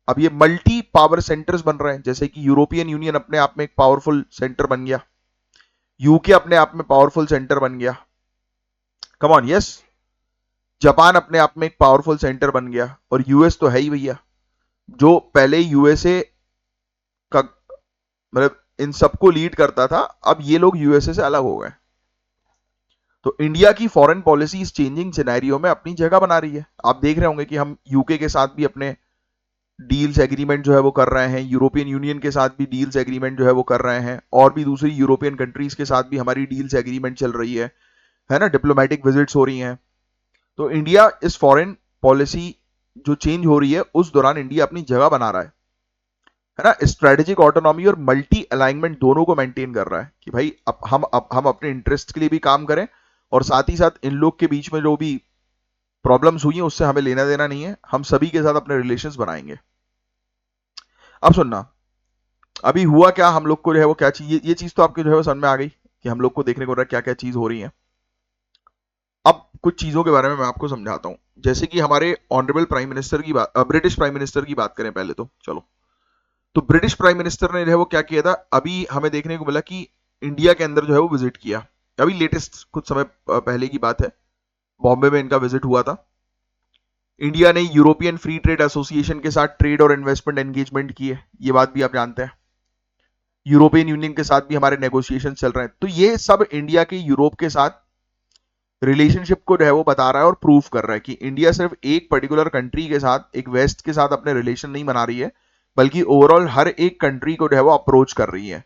अब ये मल्टी पावर सेंटर्स बन रहे हैं, जैसे कि यूरोपियन यूनियन अपने आप में एक पावरफुल सेंटर बन गया, यूके अपने आप में पावरफुल सेंटर बन गया, कम ऑन यस, जापान अपने आप में एक पावरफुल सेंटर बन गया, और यूएस तो है ही भैया, जो पहले यूएसए का मतलब इन सबको लीड करता था, अब ये लोग यूएसए से अलग हो गए। तो इंडिया की फॉरेन पॉलिसी इस चेंजिंग सिनेरियो में अपनी जगह बना रही है। आप देख रहे होंगे कि हम यूके के साथ भी अपने डील्स एग्रीमेंट जो है वो कर रहे हैं, यूरोपियन यूनियन के साथ भी डील्स एग्रीमेंट जो है वो कर रहे हैं, और भी दूसरी यूरोपियन कंट्रीज के साथ भी हमारी डील्स एग्रीमेंट चल रही है ना, डिप्लोमेटिक विजिट्स हो रही हैं। तो इंडिया इस फॉरेन पॉलिसी जो चेंज हो रही है उस दौरान इंडिया अपनी जगह बना रहा है ना, स्ट्रेटेजिक ऑटोनॉमी और मल्टी अलाइनमेंट दोनों को मेंटेन कर रहा है कि भाई हम अपने इंटरेस्ट के लिए भी काम करें, और साथ ही साथ इन लोग के बीच में जो भी प्रॉब्लम्स हुई हैं उससे हमें लेना देना नहीं है, हम सभी के साथ अपने रिलेशंस बनाएंगे। अब सुनना, अभी हुआ क्या, हम लोग को जो है वो क्या चीज, ये चीज तो आपके जो है वो समझ में आ गई कि हम लोग को देखने को रहा है क्या क्या चीज हो रही है। अब कुछ चीजों के बारे में मैं आपको समझाता हूं, जैसे कि हमारे ऑनरेबल प्राइम मिनिस्टर की बात, ब्रिटिश प्राइम मिनिस्टर की बात करें पहले तो, चलो तो ब्रिटिश प्राइम मिनिस्टर ने जो है वो क्या किया था, अभी हमें देखने को मिला कि इंडिया के अंदर जो है वो विजिट किया, अभी लेटेस्ट कुछ समय पहले की बात है, बॉम्बे में इनका विजिट हुआ था। इंडिया ने यूरोपियन फ्री ट्रेड एसोसिएशन के साथ ट्रेड और इन्वेस्टमेंट एंगेजमेंट की है, ये बात भी आप जानते हैं। यूरोपियन यूनियन के साथ भी हमारे नेगोशिएशन चल रहे हैं। तो ये सब इंडिया के यूरोप के साथ रिलेशनशिप को जो है वो बता रहा है और प्रूफ कर रहा है कि इंडिया सिर्फ एक पर्टिकुलर कंट्री के साथ, एक वेस्ट के साथ अपने रिलेशन नहीं बना रही है, बल्कि ओवरऑल हर एक कंट्री को जो है वो अप्रोच कर रही है,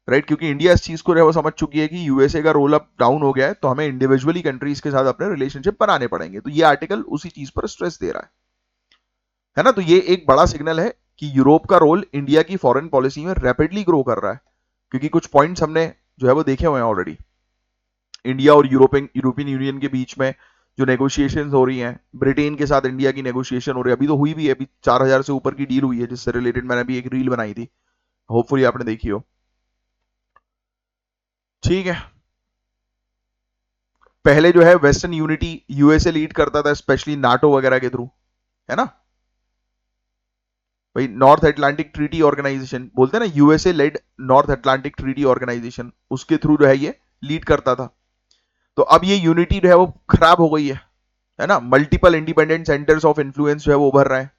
राइट। क्योंकि इंडिया इस चीज को जो है वो समझ चुकी है कि यूएसए का रोल अप डाउन हो गया है, तो हमें इंडिविजुअली कंट्रीज के साथ अपने रिलेशनशिप बनाने पड़ेंगे। तो ये आर्टिकल उसी चीज पर स्ट्रेस दे रहा है ना। तो ये एक बड़ा सिग्नल है कि यूरोप का रोल इंडिया की फॉरेन पॉलिसी में रैपिडली ग्रो कर रहा है, क्योंकि कुछ पॉइंट्स हमने जो है वो देखे हुए हैं ऑलरेडी। इंडिया और यूरोपियन यूनियन के बीच में जो नेगोशिएशंस हो रही हैं, ब्रिटेन के साथ इंडिया की नेगोशिएशन हो रही है, अभी तो हुई भी है, अभी 4000 से ऊपर की डील हुई है, जिससे रिलेटेड मैंने अभी एक रील बनाई थी, होपफुली आपने देखी हो। ठीक है, पहले जो है वेस्टर्न यूनिटी यूएसए लीड करता था, स्पेशली नाटो वगैरह के थ्रू, है ना भाई। नॉर्थ अटलांटिक ट्रीटी ऑर्गेनाइजेशन बोलते हैं ना, USA led North Atlantic Treaty Organisation, उसके थ्रू जो है ये लीड करता था। तो अब ये यूनिटी जो है वो खराब हो गई है ना। Multiple independent centres of influence जो है वो उभर रहे हैं।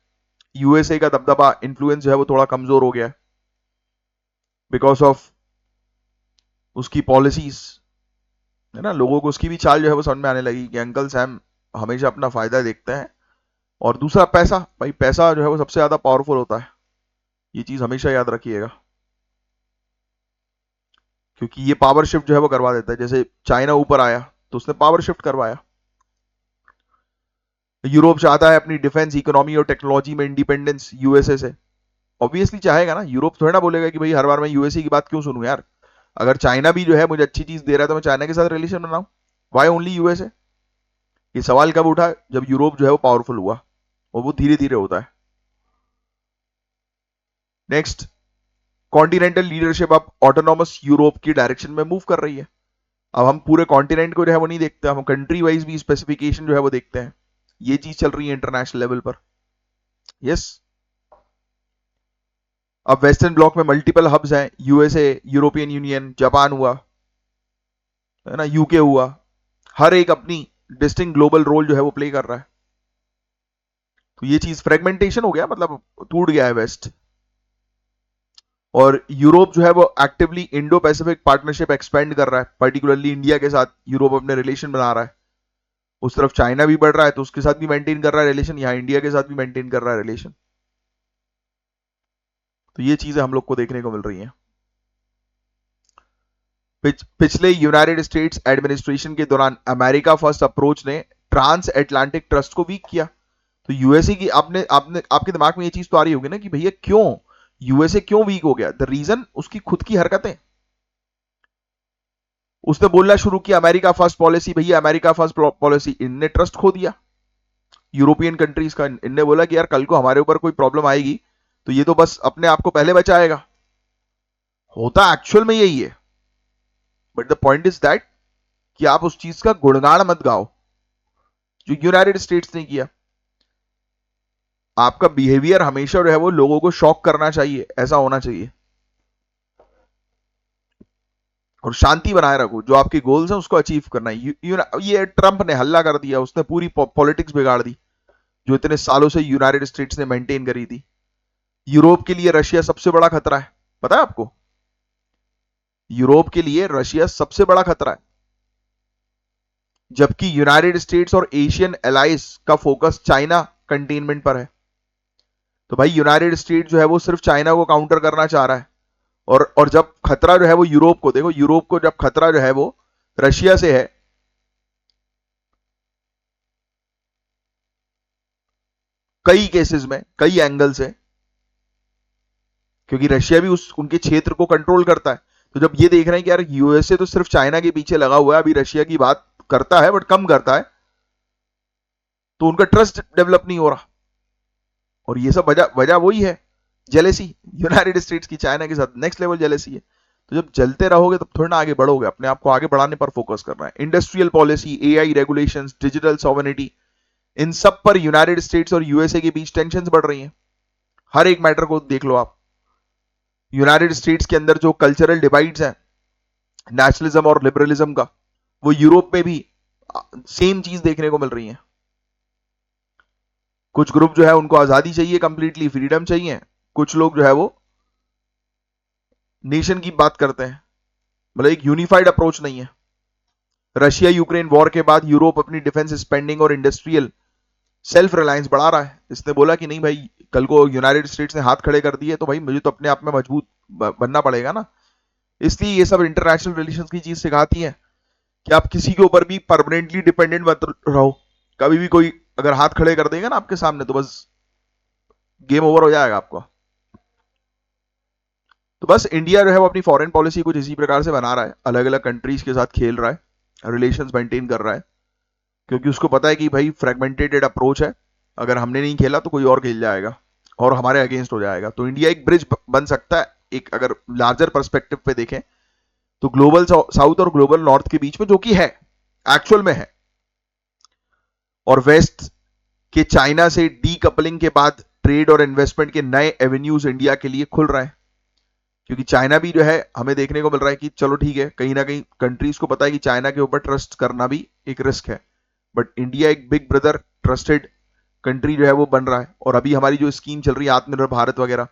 यूएसए का दबदबा, इन्फ्लुएंस जो है वो थोड़ा कमजोर हो गया है बिकॉज ऑफ उसकी पॉलिसीज, है ना। लोगों को उसकी भी चाल जो है वो समझ में आने लगी कि अंकल सैम हमेशा अपना फायदा देखते हैं। और दूसरा पैसा, भाई पैसा जो है वो सबसे ज्यादा पावरफुल होता है, ये चीज हमेशा याद रखिएगा, क्योंकि ये पावर शिफ्ट जो है वो करवा देता है। जैसे चाइना ऊपर आया तो उसने पावर शिफ्ट करवाया। यूरोप चाहता है अपनी डिफेंस, इकोनॉमी और टेक्नोलॉजी में इंडिपेंडेंस यूएसए से, ऑब्वियसली चाहेगा ना। यूरोप थोड़ा ना बोलेगा कि भाई हर बार मैं यूएसए की बात क्यों सुनूं यार, अगर चाइना भी जो है मुझे अच्छी चीज दे रहा है तो मैं चाइना के साथ रिलेशन बनाऊं, वाई ओनली यूएसए। ये सवाल कब उठा, जब यूरोप जो है वो पावरफुल हुआ, और वो धीरे धीरे होता है। नेक्स्ट, कॉन्टिनेंटल लीडरशिप अब ऑटोनॉमस यूरोप की डायरेक्शन में मूव कर रही है। अब हम पूरे कॉन्टिनेंट को जो है वो नहीं देखते, हम कंट्री वाइज भी स्पेसिफिकेशन जो है वो देखते हैं। ये चीज चल रही है इंटरनेशनल लेवल पर। यस, अब वेस्टर्न ब्लॉक में मल्टीपल हब्स हैं, यूएसए, यूरोपियन यूनियन, जापान हुआ, है ना, यूके हुआ, हर एक अपनी डिस्टिंक्ट ग्लोबल रोल जो है वो प्ले कर रहा है। तो ये चीज फ्रेगमेंटेशन हो गया, मतलब टूट गया है वेस्ट। और यूरोप जो है वो actively Indo Pacific partnership expand कर रहा है, पर्टिकुलरली इंडिया के साथ यूरोप अपने रिलेशन बना रहा है। उस तरफ चाइना भी बढ़ रहा है तो उसके साथ भी मेंटेन कर रहा है रिलेशन, यहाँ इंडिया के साथ भी मेंटेन कर रहा है रिलेशन। तो ये चीजें हम लोग को देखने को मिल रही हैं। पिछले यूनाइटेड स्टेट्स एडमिनिस्ट्रेशन के दौरान अमेरिका फर्स्ट अप्रोच ने ट्रांस एटलांटिक ट्रस्ट को वीक किया। तो यूएसए की आपने आपने आपके दिमाग में ये चीज तो आ रही होगी ना कि भैया क्यों यूएसए क्यों वीक हो गया। द रीजन उसकी खुद की हरकतें। उसने बोलना शुरू किया अमेरिका फर्स्ट पॉलिसी, भैया अमेरिका फर्स्ट पॉलिसी, इनने ट्रस्ट खो दिया यूरोपियन कंट्रीज का। इनने बोला कि यार कल को हमारे ऊपर कोई प्रॉब्लम आएगी तो ये तो बस अपने आप को पहले बचाएगा। होता एक्चुअल में यही है, but the point is that कि आप उस चीज का गुणगान मत गाओ जो यूनाइटेड स्टेट्स ने किया। आपका बिहेवियर हमेशा जो है वो लोगों को शॉक करना चाहिए, ऐसा होना चाहिए। और शांति बनाए रखो, जो आपके गोल्स हैं उसको अचीव करना है। ये ट्रंप ने हल्ला कर दिया, उसने पूरी पॉलिटिक्स बिगाड़ दी जो इतने सालों से यूनाइटेड स्टेट्स ने मेंटेन करी थी। यूरोप के लिए रशिया सबसे बड़ा खतरा है, पता है आपको। यूरोप के लिए रशिया सबसे बड़ा खतरा है, जबकि यूनाइटेड स्टेट्स और एशियन एलाइज का फोकस चाइना कंटेनमेंट पर है। तो भाई यूनाइटेड स्टेट जो है वो सिर्फ चाइना को काउंटर करना चाह रहा है, और जब खतरा जो है वो यूरोप को, देखो यूरोप को जब खतरा जो है वो रशिया से है, कई केसेस में, कई एंगल से, क्योंकि रशिया भी उनके क्षेत्र को कंट्रोल करता है। तो जब ये देख रहे हैं कि यार यूएसए तो सिर्फ चाइना के पीछे लगा हुआ है, अभी रशिया की बात करता है बट कम करता है, तो उनका ट्रस्ट डेवलप नहीं हो रहा। और ये सब वजह वही है, जेलेसी। यूनाइटेड स्टेट्स की चाइना के साथ नेक्स्ट लेवल जेलेसी है। तो जब जलते रहोगे तब थोड़ा ना आगे बढ़ोगे, अपने आप को आगे बढ़ाने पर फोकस करना है। Industrial policy, AI regulations, digital sovereignty, इन सब पर यूनाइटेड स्टेट्स और यूएसए के बीच टेंशंस बढ़ रही हैं। हर एक मैटर को देख लो आप। यूनाइटेड स्टेट्स के अंदर जो कल्चरल डिवाइड्स हैं नेशनलिज्म और लिबरलिज्म का, वो यूरोप में भी सेम चीज देखने को मिल रही है। कुछ ग्रुप जो है उनको आजादी चाहिए, कंप्लीटली फ्रीडम चाहिए, कुछ लोग जो है वो नेशन की बात करते हैं, मतलब एक यूनिफाइड अप्रोच नहीं है। रशिया यूक्रेन वॉर के बाद यूरोप अपनी डिफेंस स्पेंडिंग और इंडस्ट्रियल सेल्फ रिलायंस बढ़ा रहा है। इसने बोला कि नहीं भाई, कल को यूनाइटेड स्टेट्स ने हाथ खड़े कर दिए तो भाई मुझे तो अपने आप में मजबूत बनना पड़ेगा ना। इसलिए ये सब इंटरनेशनल रिलेशंस की चीज सिखाती है कि आप किसी के ऊपर भी परमानेंटली डिपेंडेंट मत रहो। कभी भी कोई अगर हाथ खड़े कर देगा ना आपके सामने तो बस गेम ओवर हो जाएगा आपका। तो बस इंडिया जो है वो अपनी फॉरेन पॉलिसी कुछ इसी प्रकार से बना रहा है, अलग अलग कंट्रीज के साथ खेल रहा है, रिलेशंस मेंटेन कर रहा है, क्योंकि उसको पता है कि भाई फ्रेगमेंटेड अप्रोच है, अगर हमने नहीं खेला तो कोई और खेल जाएगा और हमारे अगेंस्ट हो जाएगा। तो इंडिया एक ब्रिज बन सकता है, एक अगर लार्जर पर्सपेक्टिव पे देखें तो ग्लोबल साउथ और ग्लोबल नॉर्थ के बीच में, जो कि है एक्चुअल में है। और वेस्ट के चाइना से डीकपलिंग के बाद ट्रेड और इन्वेस्टमेंट के नए एवेन्यूज इंडिया के लिए खुल रहे हैं, क्योंकि चाइना भी जो है हमें देखने को मिल रहा है कि चलो ठीक है, कहीं ना कहीं कंट्रीज को पता है कि चाइना के ऊपर ट्रस्ट करना भी एक रिस्क है, बट इंडिया एक बिग ब्रदर ट्रस्टेड कंट्री जो है वो बन रहा है। और अभी हमारी जो स्कीम चल रही है आत्मनिर्भर भारत वगैरह,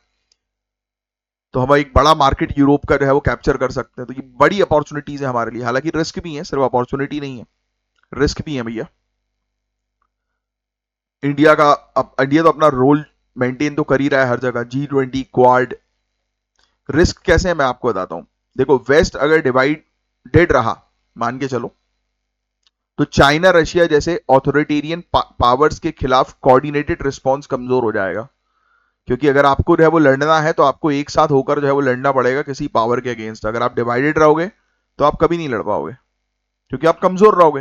तो हम एक बड़ा मार्केट यूरोप का जो है वो कैप्चर कर सकते हैं। तो ये बड़ी अपॉर्चुनिटीज है हमारे लिए, हालांकि रिस्क भी है, सिर्फ अपॉर्चुनिटी नहीं है, रिस्क भी है भैया। इंडिया तो अपना रोल मेंटेन तो कर ही रहा है हर जगह, G20 क्वाड। रिस्क कैसे है मैं आपको बताता हूं। देखो, वेस्ट अगर डिवाइडेड रहा, मान के चलो, तो चाइना रशिया जैसे ऑथोरिटेरियन पावर्स के खिलाफ कोऑर्डिनेटेड रिस्पॉन्स कमजोर हो जाएगा। क्योंकि अगर आपको जो है वो लड़ना है तो आपको एक साथ होकर जो है वो लड़ना पड़ेगा किसी पावर के अगेंस्ट। अगर आप डिवाइडेड रहोगे तो आप कभी नहीं लड़ पाओगे, क्योंकि आप कमजोर रहोगे,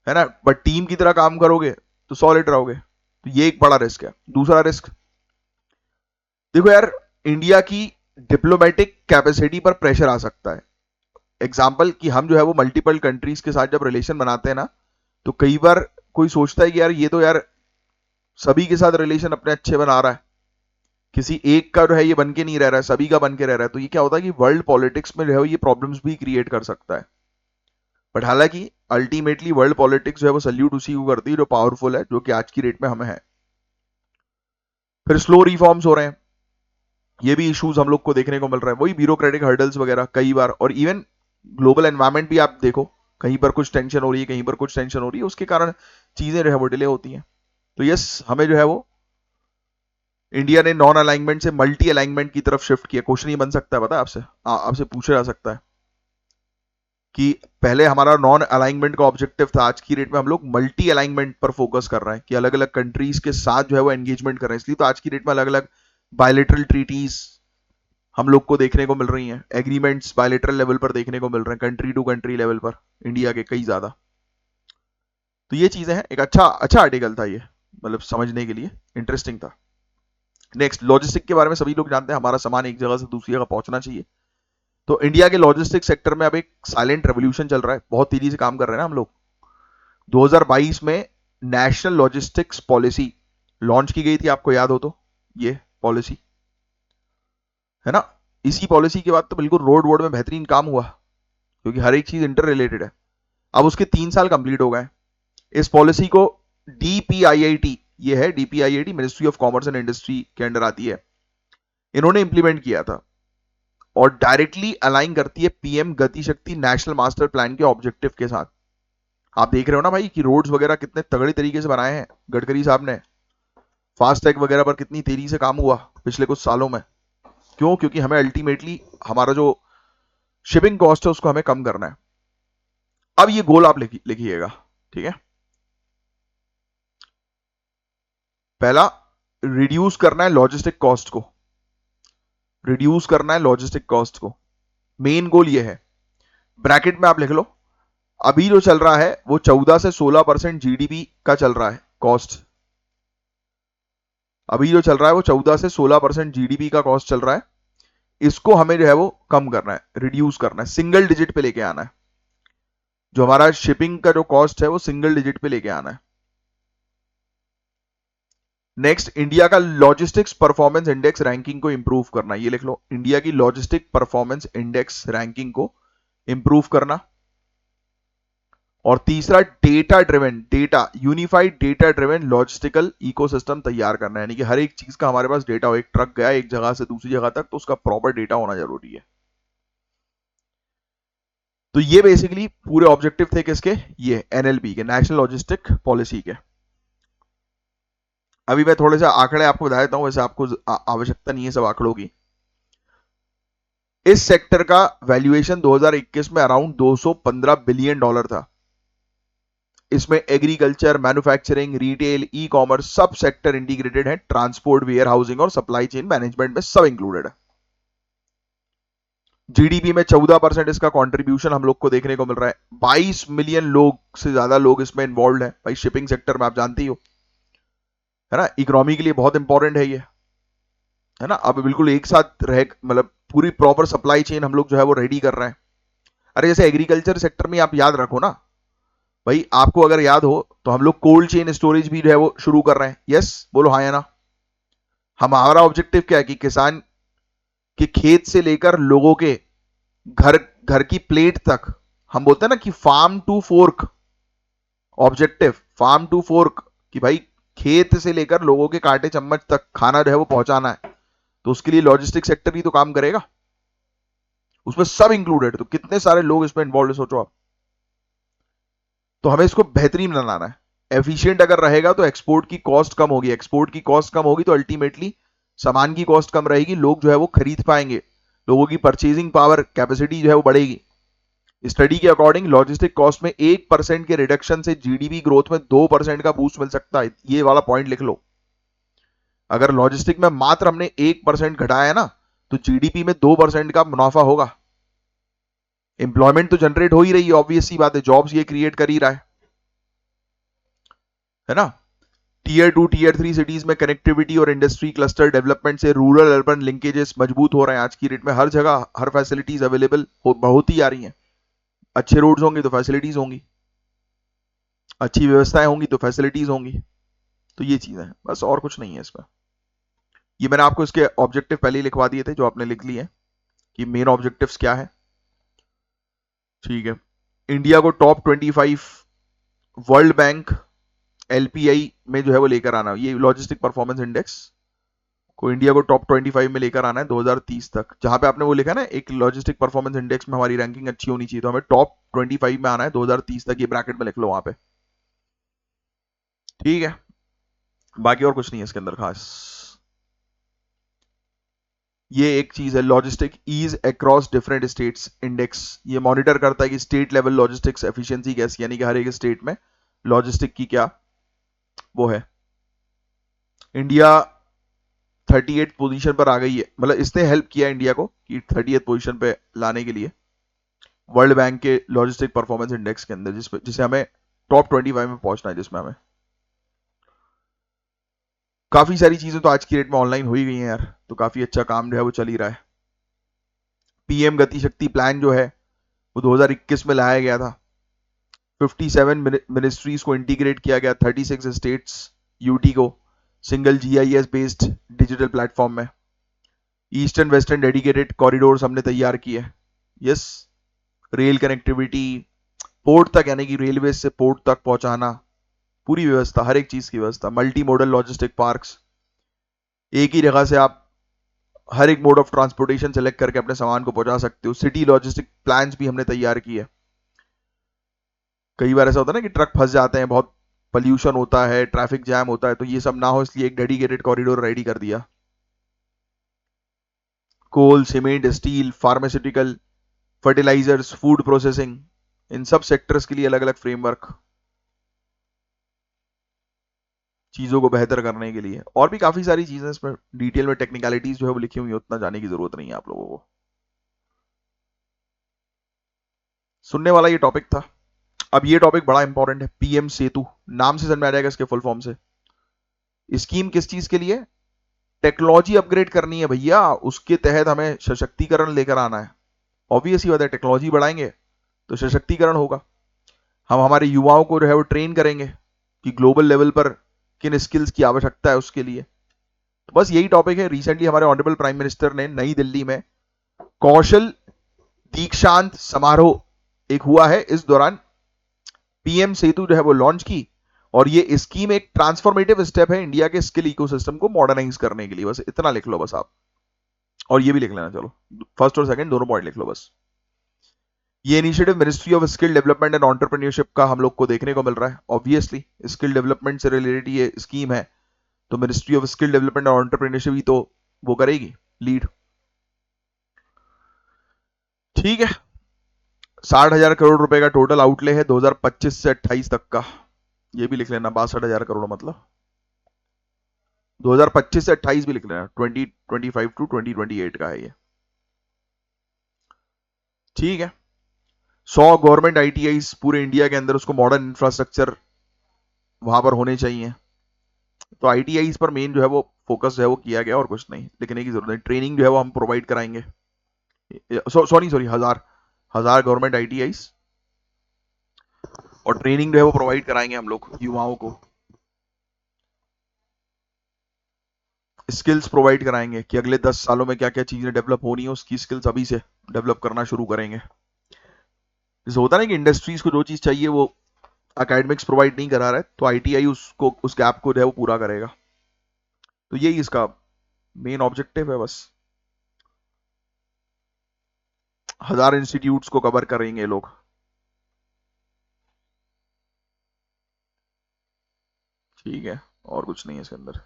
है ना। बट टीम की तरह काम करोगे तो सॉलिड रहोगे। तो ये एक बड़ा रिस्क है। दूसरा रिस्क देखो यार, इंडिया की डिप्लोमेटिक कैपेसिटी पर प्रेशर आ सकता है। एग्जाम्पल कि हम जो है वो मल्टीपल कंट्रीज के साथ जब रिलेशन बनाते हैं ना, तो कई बार कोई सोचता है कि यार ये तो यार सभी के साथ रिलेशन अपने अच्छे बना रहा है, किसी एक का जो है ये बन के नहीं रह रहा है, सभी का बन के रह रहा है। तो ये क्या होता है कि वर्ल्ड पॉलिटिक्स में जो है ये प्रॉब्लम्स भी क्रिएट कर सकता है। बट हालांकि अल्टीमेटली वर्ल्ड पॉलिटिक्स जो है वो सल्यूट उसी को करती है जो पावरफुल है, जो कि आज की डेट में हमें है। फिर स्लो रिफॉर्म्स हो रहे हैं, ये भी इश्यूज हम लोग को देखने को मिल रहा है, वही ब्यूरोक्रेटिक हर्डल्स वगैरह कई बार। और इवन ग्लोबल एनवायरमेंट भी आप देखो, कहीं पर कुछ टेंशन हो रही है, कहीं पर कुछ टेंशन हो रही है, उसके कारण चीजें जो है वो डिले होती हैं। तो यस, हमें जो है वो इंडिया ने नॉन अलाइनमेंट से मल्टी अलाइनमेंट की तरफ शिफ्ट किया। क्वेश्चन ये बन सकता है, पता है आपसे, आपसे पूछा जा सकता है कि पहले हमारा नॉन अलाइनमेंट का ऑब्जेक्टिव था, आज की डेट में हम लोग मल्टी अलाइनमेंट पर फोकस कर रहे हैं कि अलग अलग कंट्रीज के साथ जो है वो एंगेजमेंट कर रहे हैं। इसलिए तो आज की डेट में अलग अलग बायलेटरल ट्रीटीज हम लोग को देखने को मिल रही हैं, एग्रीमेंट्स बायलेटरल लेवल पर देखने को मिल रहे हैं, कंट्री टू कंट्री लेवल पर इंडिया के कई ज्यादा। तो ये चीजें हैं, एक अच्छा अच्छा आर्टिकल था ये, मतलब समझने के लिए इंटरेस्टिंग था। नेक्स्ट, लॉजिस्टिक के बारे में सभी लोग जानते हैं, हमारा सामान एक जगह से दूसरी जगह पहुंचना चाहिए। तो इंडिया के लॉजिस्टिक सेक्टर में अब एक साइलेंट रेवोल्यूशन चल रहा है, बहुत तेजी से काम कर रहे हैं ना हम लोग। 2022 में नेशनल लॉजिस्टिक्स पॉलिसी लॉन्च की गई थी, आपको याद हो तो, ये पॉलिसी है ना। इसी पॉलिसी के बाद तो बिल्कुल रोड में बेहतरीन काम हुआ, क्योंकि हर एक चीज इंटर रिलेटेड है। अब उसके 3 साल कंप्लीट हो गए। इस पॉलिसी को डीपीआईआईटी, ये है DPIIT, ministry of commerce and industry के अंडर आती है, इन्होंने इंप्लीमेंट किया था और डायरेक्टली अलाइन करती है पीएम गति शक्ति नेशनल मास्टर प्लान के ऑब्जेक्टिव के साथ। आप देख रहे हो ना भाई कि रोड्स वगैरह कितने तगड़ी तरीके से बनाए हैं गडकरी साहब ने, फास्टैग वगैरह पर कितनी तेजी से काम हुआ पिछले कुछ सालों में। क्यों? क्योंकि हमें अल्टीमेटली हमारा जो शिपिंग कॉस्ट है उसको हमें कम करना है। अब ये गोल आप लिखिएगा, ठीक है। पहला, रिड्यूस करना है लॉजिस्टिक कॉस्ट को, रिड्यूस करना है लॉजिस्टिक कॉस्ट को, मेन गोल ये है। ब्रैकेट में आप लिख लो, अभी जो चल रहा है वो 14 से 16% जीडीपी का चल रहा है कॉस्ट। अभी जो चल रहा है वो 14 से 16% जीडीपी का कॉस्ट चल रहा है। इसको हमें जो है वो कम करना है, रिड्यूस करना है, सिंगल डिजिट पे लेके आना है। जो हमारा शिपिंग का जो कॉस्ट है वो सिंगल डिजिट पे लेके आना है। नेक्स्ट, इंडिया का लॉजिस्टिक्स परफॉर्मेंस इंडेक्स रैंकिंग को इंप्रूव करना, ये लिख लो, इंडिया की लॉजिस्टिक परफॉर्मेंस इंडेक्स रैंकिंग को इंप्रूव करना। और तीसरा, data unified data driven logistical ecosystem तैयार करना है, यानी कि हर एक चीज का हमारे पास डेटा हो, एक ट्रक गया एक जगह से दूसरी जगह तक तो उसका प्रॉपर डेटा होना जरूरी है। तो ये बेसिकली पूरे ऑब्जेक्टिव थे किसके, ये एनएलपी के, नेशनल लॉजिस्टिक पॉलिसी के। अभी मैं थोड़े से आंकड़े आपको बता देता हूं, वैसे आपको आवश्यकता नहीं है सब आंकड़ों की। इस सेक्टर का वैल्यूएशन 2021 में अराउंड 215 बिलियन डॉलर था। इसमें agriculture, manufacturing, retail, e commerce सब सेक्टर इंटीग्रेटेड है, ट्रांसपोर्ट, वेयर हाउसिंग और सप्लाई चेन मैनेजमेंट में सब इंक्लूडेड है। जीडीपी में 14% इसका कंट्रीब्यूशन हम लोग को देखने को मिल रहा है। 22 मिलियन लोग से ज्यादा लोग इसमें इन्वॉल्व है। भाई शिपिंग सेक्टर में आप जानती हो, है ना, इकोनॉमी के लिए बहुत इंपॉर्टेंट है ये, है ना। अब बिल्कुल एक साथ रह, मतलब पूरी प्रॉपर सप्लाई चेन हम लोग जो है वो रेडी कर रहे हैं। अरे जैसे एग्रीकल्चर सेक्टर में आप याद रखो ना भाई, आपको अगर याद हो तो हम लोग कोल्ड चेन स्टोरेज भी जो है वो शुरू कर रहे हैं। यस बोलो हाँ या ना। हमारा ऑब्जेक्टिव क्या है कि किसान के खेत से लेकर लोगों के घर घर की प्लेट तक, हम बोलते हैं ना कि farm to fork objective, farm to fork, कि भाई खेत से लेकर लोगों के कांटे चम्मच तक खाना जो है वो पहुंचाना है। तो उसके लिए लॉजिस्टिक सेक्टर भी तो काम करेगा, उसमें सब इंक्लूडेड। तो कितने सारे लोग इसमें इन्वॉल्व है सोचो आप। तो हमें इसको बेहतरीन बनाना है। एफिशिएंट अगर रहेगा तो एक्सपोर्ट की कॉस्ट कम होगी, एक्सपोर्ट की कॉस्ट कम होगी तो अल्टीमेटली सामान की कॉस्ट कम रहेगी, लोग जो है वो खरीद पाएंगे, लोगों की परचेजिंग पावर कैपेसिटी जो है वो बढ़ेगी। स्टडी के अकॉर्डिंग लॉजिस्टिक कॉस्ट में 1% के रिडक्शन से जीडीपी ग्रोथ में 2% का बूस्ट मिल सकता है। ये वाला पॉइंट लिख लो। अगर लॉजिस्टिक में मात्र हमने 1% घटाया है ना, तो जीडीपी में 2% का मुनाफा होगा। एम्प्लॉयमेंट तो जनरेट हो ही रही है, ऑब्वियस सी बात है, जॉब्स ये क्रिएट कर ही रहा है ना। टीयर 2 टीयर 3 सिटीज में कनेक्टिविटी और इंडस्ट्री क्लस्टर डेवलपमेंट से रूरल अर्बन लिंकेजेस मजबूत हो रहे हैं। आज की डेट में हर जगह हर फैसिलिटीज अवेलेबल बहुत ही आ रही हैं। अच्छे रोड्स होंगे तो फैसिलिटीज होंगी, अच्छी व्यवस्थाएं होंगी तो फैसिलिटीज होंगी। तो ये चीज है, बस और कुछ नहीं है इसमें। ये मैंने आपको इसके ऑब्जेक्टिव पहले ही लिखवा दिए थे जो आपने लिख लिए कि मेन ऑब्जेक्टिव्स क्या है। ठीक है, इंडिया को टॉप 25 वर्ल्ड बैंक एलपीआई में जो है वो लेकर आना, ये लॉजिस्टिक परफॉर्मेंस इंडेक्स को इंडिया को टॉप 25 में लेकर आना है 2030 तक। जहां पे आपने वो लिखा ना एक लॉजिस्टिक परफॉर्मेंस इंडेक्स में हमारी रैंकिंग अच्छी होनी चाहिए, तो हमें टॉप 25 में आना है 2030 तक, ये ब्रैकेट में लिख लो वहां पे। ठीक है, बाकी और कुछ नहीं है इसके अंदर खास। ये एक चीज है logistic ease across different states index, ये मॉनिटर करता है कि स्टेट लेवल लॉजिस्टिक्स एफिशिएंसी कैसी, यानी कि हर एक स्टेट में लॉजिस्टिक की क्या वो है। इंडिया 38 पोजीशन पर आ गई है, मतलब इसने हेल्प किया इंडिया को कि 38 पोजीशन पे लाने के लिए वर्ल्ड बैंक के लॉजिस्टिक परफॉर्मेंस इंडेक्स के अंदर, जिसे हमें टॉप 25 में पहुंचना है, जिसमें हमें काफी सारी चीजें तो आज की डेट में ऑनलाइन हो ही गई हैं यार, तो काफी अच्छा काम जो है वो चल ही रहा है। पीएम गति शक्ति प्लान जो है वो 2021 में लाया गया था। 57 मिनिस्ट्रीज को इंटीग्रेट किया गया, 36 स्टेट्स यूटी को single GIS based digital platform में। ईस्टर्न वेस्टर्न डेडिकेटेड कॉरिडोर्स हमने तैयार किए। यस, रेल कनेक्टिविटी पोर्ट तक, यानी कि रेलवे से पोर्ट तक पहुंचाना, पूरी व्यवस्था, हर एक चीज की व्यवस्था। मल्टी मॉडल लॉजिस्टिक पार्क्स, एक ही जगह से आप हर एक मोड ऑफ ट्रांसपोर्टेशन सेलेक्ट करके अपने सामान को पहुंचा सकते हो। सिटी लॉजिस्टिक प्लान्स भी हमने तैयार किए। कई बार ऐसा होता है ना कि ट्रक फंस जाते हैं, बहुत पॉल्यूशन होता है, ट्रैफिक जैम होता है, तो ये सब ना हो इसलिए एक डेडिकेटेड कॉरिडोर रेडी कर दिया। Coal, cement, steel, pharmaceutical, fertilisers, food processing, इन सब सेक्टर्स के लिए अलग अलग फ्रेमवर्क, चीजों को बेहतर करने के लिए। और भी काफी सारी चीजें इसमें डिटेल में टेक्निकलिटीज जो है वो लिखी हुई है, उतना जाने की जरूरत नहीं है आप लोगों को। सुनने वाला ये टॉपिक था। अब ये टॉपिक बड़ा इंपॉर्टेंट है, पीएम सेतु, नाम से समझ में आ जाएगा इसके फुल फॉर्म से। स्कीम किस चीज के लिए, टेक्नोलॉजी अपग्रेड करनी है भैया, उसके तहत हमें सशक्तिकरण लेकर आना है। ऑब्वियस ही बात है, टेक्नोलॉजी बढ़ाएंगे तो सशक्तिकरण होगा। हम हमारे युवाओं को जो है वो ट्रेन करेंगे कि ग्लोबल लेवल पर किन स्किल्स की आवश्यकता है उसके लिए। तो बस यही टॉपिक है। रिसेंटली हमारे ऑनरेबल प्राइम मिनिस्टर ने नई दिल्ली में कौशल दीक्षांत समारोह एक हुआ है, इस दौरान पीएम सेतु जो है वो लॉन्च की, और ये स्कीम एक ट्रांसफॉर्मेटिव स्टेप है इंडिया के स्किल इकोसिस्टम को मॉडर्नाइज करने के लिए। बस इतना लिख लो बस आप, और ये भी लिख लेना, चलो फर्स्ट और सेकंड दोनों पॉइंट लिख लो बस। ये initiative ministry of skill development and entrepreneurship का हम लोग को देखने को मिल रहा है। ऑब्वियसली स्किल डेवलपमेंट से रिलेटेड ये स्कीम है, तो मिनिस्ट्री ऑफ स्किल डेवलपमेंट और एंटरप्रेन्योरशिप ही तो वो करेगी लीड। ठीक है, 60,000 करोड़ रुपए का टोटल आउटले है 2025 से 28 तक का। ये भी लिख लेना, 62,000 करोड़ मतलब 2025 से 28 भी लिख लेना, 2025 टू 2028 का है ये। ठीक है, 100 गवर्नमेंट आईटीआई पूरे इंडिया के अंदर, उसको मॉडर्न इंफ्रास्ट्रक्चर वहां पर होने चाहिए। तो आईटीआई पर मेन जो है वो फोकस है वो किया गया, और कुछ नहीं लिखने की जरूरत नहीं। ट्रेनिंग जो है वो हम प्रोवाइड कराएंगे। सॉरी 1000 गवर्नमेंट आईटीआई और ट्रेनिंग जो है वो प्रोवाइड कराएंगे हम लोग युवाओं को। स्किल्स प्रोवाइड कराएंगे कि अगले 10 सालों में क्या क्या चीजें डेवलप होनी है, उसकी स्किल्स अभी से डेवलप करना शुरू करेंगे। जैसे होता है ना कि इंडस्ट्रीज को जो चीज चाहिए वो एकेडमिक्स प्रोवाइड नहीं करा रहा है, तो आईटीआई उसको उस गैप को जो है वो पूरा करेगा। तो यही इसका मेन ऑब्जेक्टिव है बस। 1000 इंस्टीट्यूट्स को कवर करेंगे लोग। ठीक है, और कुछ नहीं है इसके अंदर।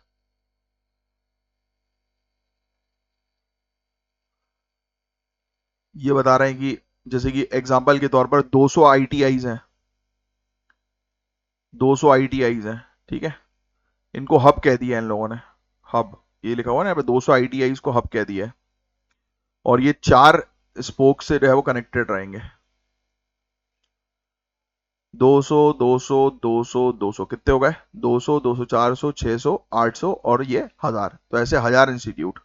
ये बता रहे हैं कि जैसे कि एग्जांपल के तौर पर 200 आईटीआईज हैं, 200 आईटीआईज हैं, ठीक है, इनको हब कह दिया इन लोगों ने। हब ये लिखा हुआ है ना यहाँ पे, 200 आईटीआईज को हब कह दिया है, और ये 4 स्पोक से जो है वो कनेक्टेड रहेंगे। 200 200 200 200 कितने हो गए? 200 200 400 600 800 और ये 1000, तो ऐसे 1000 इंस्टीट्यूट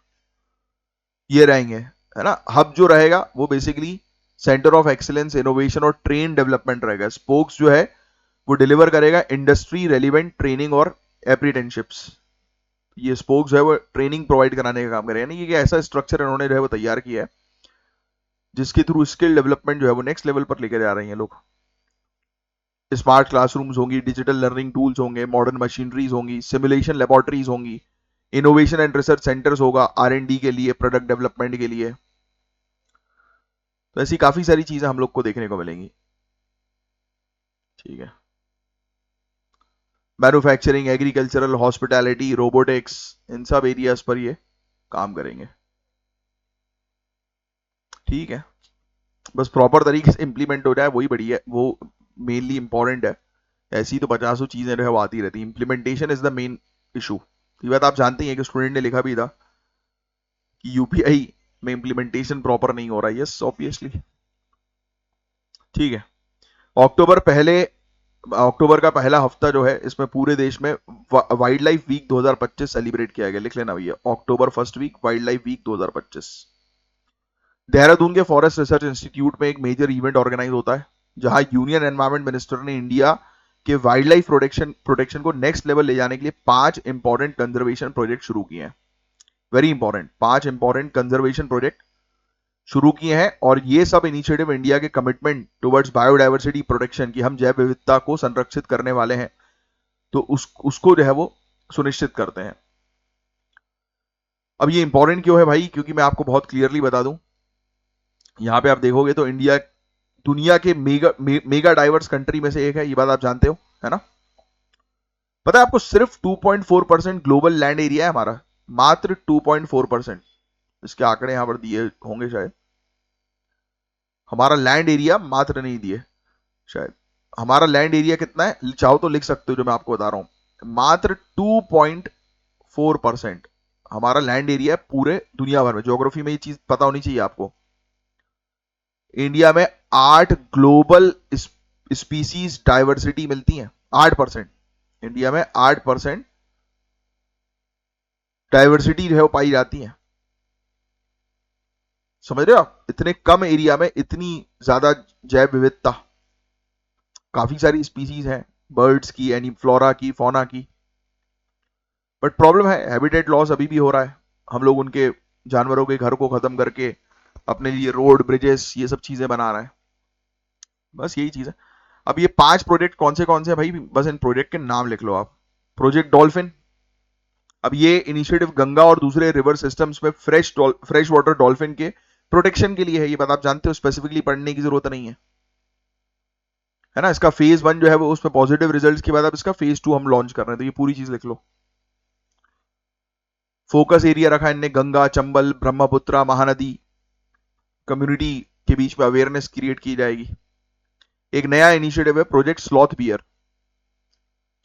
ये रहेंगे, है ना। हब जो रहेगा वो basically centre of excellence, innovation और ट्रेन डेवलपमेंट रहेगा। स्पोक्स जो है वो डिलीवर करेगा इंडस्ट्री रेलिवेंट ट्रेनिंग और एप्रीटेंशिप्स। ये स्पोक्स जो है वो ट्रेनिंग प्रोवाइड कराने का काम करेगा। यानी कि ऐसा स्ट्रक्चर इन्होंने जो है वो तैयार किया है जिसके थ्रू स्किल डेवलपमेंट जो है वो नेक्स्ट लेवल पर लेकर जा रहे हैं लोग। स्मार्ट क्लासरूम्स होंगी, डिजिटल लर्निंग टूल्स होंगे, मॉडर्न मशीनरीज होंगी, सिमुलेशन लेबोरेटरीज होंगी, इनोवेशन एंड रिसर्च सेंटर्स होगा आर&डी के लिए, प्रोडक्ट डेवलपमेंट के लिए। तो ऐसी काफी सारी चीजें हम लोग को देखने को मिलेंगी। ठीक है, मैन्युफैक्चरिंग, एग्रीकल्चरल, हॉस्पिटैलिटी, रोबोटिक्स, इन सब एरियाज पर ये काम करेंगे। ठीक है, बस प्रॉपर तरीके से इंप्लीमेंट हो जाए वही बढ़िया है, वो मेनली इंपॉर्टेंट है। ऐसी तो 50 चीजें जो है वो आती रहती है, implementation is the main issue. ये बात आप जानते हैं कि स्टूडेंट ने लिखा भी था कि यूपीआई में इंप्लीमेंटेशन प्रॉपर नहीं हो रहा है। Yes obviously. ठीक है, अक्टूबर का पहला हफ्ता जो है इसमें पूरे देश में वाइल्ड लाइफ वीक 2025 सेलिब्रेट किया गया। लिख लेना भैया, October first week wildlife week 2025। Dehradun के फॉरेस्ट रिसर्च इंस्टीट्यूट में एक मेजर इवेंट ऑर्गेनाइज होता है जहां यूनियन एनवायरमेंट मिनिस्टर ने इंडिया के वाइल्ड लाइफ प्रोटेक्शन को नेक्स्ट लेवल ले जाने के लिए 5 इंपॉर्टेंट कंजर्वेशन प्रोजेक्ट शुरू किए हैं। Very important, 5 important conservation project शुरू किए हैं, और ये सब इनिशिएटिव इंडिया के कमिटमेंट टुवर्ड्स बायोडायवर्सिटी प्रोटेक्शन की, हम जैव विविधता को संरक्षित करने वाले हैं, तो उसको जो है वो सुनिश्चित करते हैं। अब ये इंपॉर्टेंट क्यों है भाई? क्योंकि मैं आपको बहुत क्लियरली बता दूं, यहां पे आप देखोगे तो इंडिया दुनिया के मेगा डाइवर्स कंट्री में से एक है, ये बात आप जानते हो, है ना। पता है आपको, सिर्फ 2.4% ग्लोबल लैंड एरिया है हमारा, मात्र 2.4%। इसके आंकड़े यहां पर दिए होंगे शायद, हमारा लैंड एरिया मात्र नहीं दिए शायद। हमारा लैंड एरिया कितना है चाहो तो लिख सकते हो, जो मैं आपको बता रहा हूं, मात्र 2.4% हमारा लैंड एरिया है पूरे दुनिया भर में। ज्योग्राफी में ये चीज पता होनी चाहिए आपको। इंडिया में 8 ग्लोबल स्पीसीज डाइवर्सिटी मिलती है, 8%। इंडिया में 8% डाइवर्सिटी जो है वो पाई जाती है। समझ रहे हो आप? इतने कम एरिया में इतनी ज्यादा जैव विविधता, काफी सारी स्पीसीज हैं, बर्ड्स की यानी फ्लोरा की, फौना की। बट प्रॉब्लम है, हैबिटेट लॉस अभी भी हो रहा है। हम लोग उनके जानवरों के घर को खत्म करके अपने लिए रोड, ब्रिजेस, ये सब चीजें बना रहे हैं। बस यही चीज है। अब ये 5 प्रोजेक्ट कौन से हैं भाई, बस इन प्रोजेक्ट के नाम लिख लो आप। प्रोजेक्ट डॉल्फिन, अब ये इनिशिएटिव गंगा और दूसरे रिवर सिस्टम्स में फ्रेश वाटर डॉल्फिन के प्रोटेक्शन के लिए है। ये बात आप जानते हो, स्पेसिफिकली पढ़ने की जरूरत नहीं है ना। इसका फेज 1 जो है वो, उसमें पॉजिटिव रिजल्ट्स के बाद अब इसका फेज 2 हम लॉन्च कर रहे हैं, तो ये पूरी चीज लिख लो। फोकस एरिया रखा इनने गंगा, चंबल, ब्रह्मपुत्र, महानदी, कम्युनिटी के बीच में अवेयरनेस क्रिएट की जाएगी। एक नया इनिशिएटिव है project sloth bear.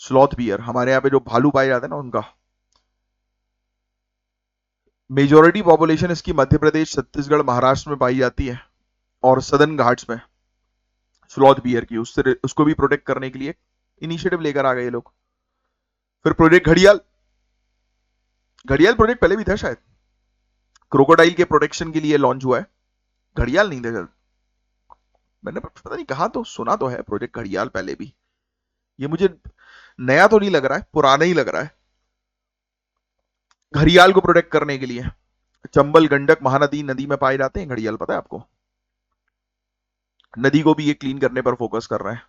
Sloth bear हमारे यहाँ पे जो भालू पाए जाते हैं ना, उनका मेजोरिटी पॉपुलेशन इसकी मध्य प्रदेश, छत्तीसगढ़, महाराष्ट्र में पाई जाती है और सदर्न घाट्स में स्लॉथ बियर की, उससे उसको भी प्रोटेक्ट करने के लिए इनिशिएटिव लेकर आ गए ये लोग। फिर प्रोजेक्ट घड़ियाल। घड़ियाल प्रोजेक्ट पहले भी था शायद, क्रोकोडाइल के प्रोटेक्शन के लिए लॉन्च हुआ है। घड़ियाल नहीं था, मैंने पता नहीं कहा, तो सुना तो है प्रोजेक्ट घड़ियाल पहले भी। ये मुझे नया तो नहीं लग रहा है, पुराना ही लग रहा है। घड़ियाल को प्रोटेक्ट करने के लिए चंबल, गंडक, महानदी नदी में पाए जाते हैं घड़ियाल, पता है आपको। नदी को भी ये क्लीन करने पर फोकस कर रहे हैं,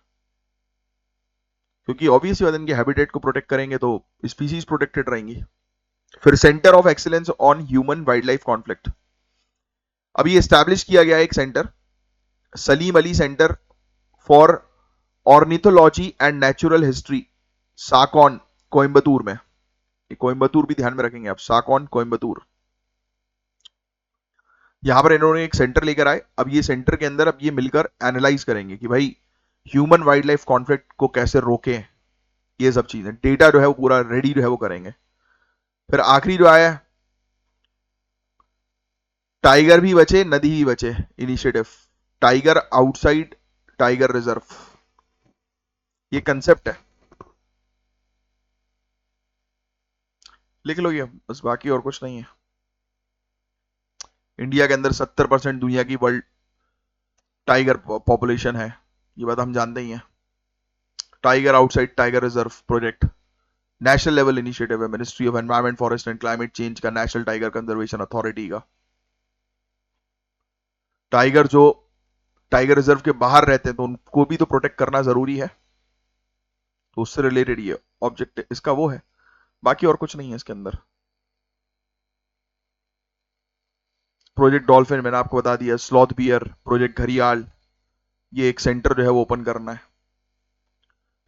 क्योंकि ऑब्वियसली बात, इनके हैबिटेट को प्रोटेक्ट करेंगे तो स्पीसीज प्रोटेक्टेड रहेंगी। फिर centre of excellence on human wild life conflict, अभी एस्टैब्लिश किया गया एक centre, Salim Ali centre for ornithology and natural history, SACON, Coimbatore में। कोयम्बतूर भी ध्यान में रखेंगे आप, साकॉन, कोयम्बतूर। यहां पर इन्होंने एक सेंटर लेकर आए। अब ये सेंटर के अंदर अब ये मिलकर एनालाइज करेंगे कि भाई ह्यूमन वाइल्ड लाइफ कॉन्फ्लिक्ट को कैसे रोकें, ये सब चीजें, डेटा जो है वो पूरा रेडी जो है वो करेंगे। फिर आखिरी जो आया, टाइगर भी बचे नदी भी बचे initiative, tiger outside tiger reserve, ये कंसेप्ट है, लिख लो ये बस, बाकी और कुछ नहीं है। इंडिया के अंदर 70% दुनिया की वर्ल्ड टाइगर पॉपुलेशन है, ये बात हम जानते ही हैं। Tiger outside tiger reserve project national level initiative है, ministry of environment, forest and climate change का, नेशनल टाइगर कंजर्वेशन अथॉरिटी का। टाइगर जो टाइगर रिजर्व के बाहर रहते हैं तो उनको भी तो प्रोटेक्ट करना जरूरी है, तो उससे रिलेटेड ये ऑब्जेक्ट इसका वो है, बाकी और कुछ नहीं है इसके अंदर। प्रोजेक्ट डॉल्फिन मैंने आपको बता दिया, स्लॉथ बियर, प्रोजेक्ट घड़ियाल, ये एक सेंटर जो है वो ओपन करना है,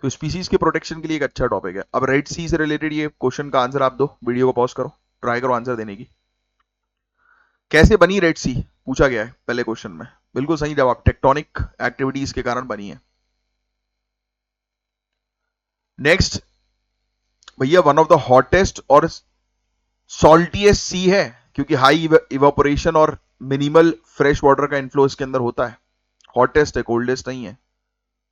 तो स्पीसीज के प्रोटेक्शन के लिए एक अच्छा टॉपिक है। अब रेड सी से रिलेटेड ये क्वेश्चन का आंसर आप दो, वीडियो को पॉज करो, ट्राई करो आंसर देने की। कैसे बनी रेड सी, पूछा गया है पहले क्वेश्चन में। बिल्कुल सही जवाब, टेक्टोनिक एक्टिविटीज के कारण बनी है। नेक्स्ट भैया, वन ऑफ द हॉटेस्ट और सॉल्टीएस्ट सी है, क्योंकि हाई इवापोरेशन और मिनिमल फ्रेश वाटर का इनफ्लो इसके अंदर होता है। हॉटेस्ट है, कोल्डेस्ट नहीं है,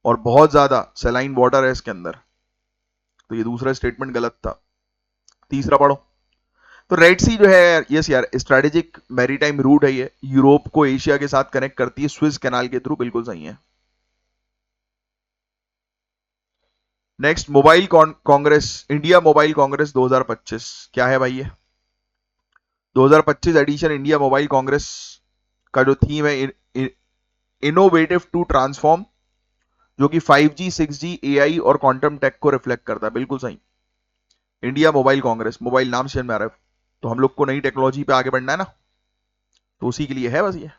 और बहुत ज्यादा सेलाइन वाटर है इसके अंदर, तो ये दूसरा स्टेटमेंट गलत था। तीसरा पढ़ो, तो रेड सी जो है, यस यार, स्ट्रेटेजिक मैरीटाइम रूट है, ये यूरोप को एशिया के साथ कनेक्ट करती है स्विस कैनाल के थ्रू, बिल्कुल सही है। Next, mobile Congress, India mobile Congress 2025 क्या है भाई ये। 2025 एडिशन इंडिया मोबाइल कांग्रेस का जो थीम है, इनोवेटिव टू ट्रांसफॉर्म, जो कि 5G, 6G, AI और क्वांटम टेक को रिफ्लेक्ट करता है, बिल्कुल सही। इंडिया मोबाइल कांग्रेस, मोबाइल नाम से में आ रहा है, तो हम लोग को नई टेक्नोलॉजी पे आगे बढ़ना है ना, तो उसी के लिए है बस ये,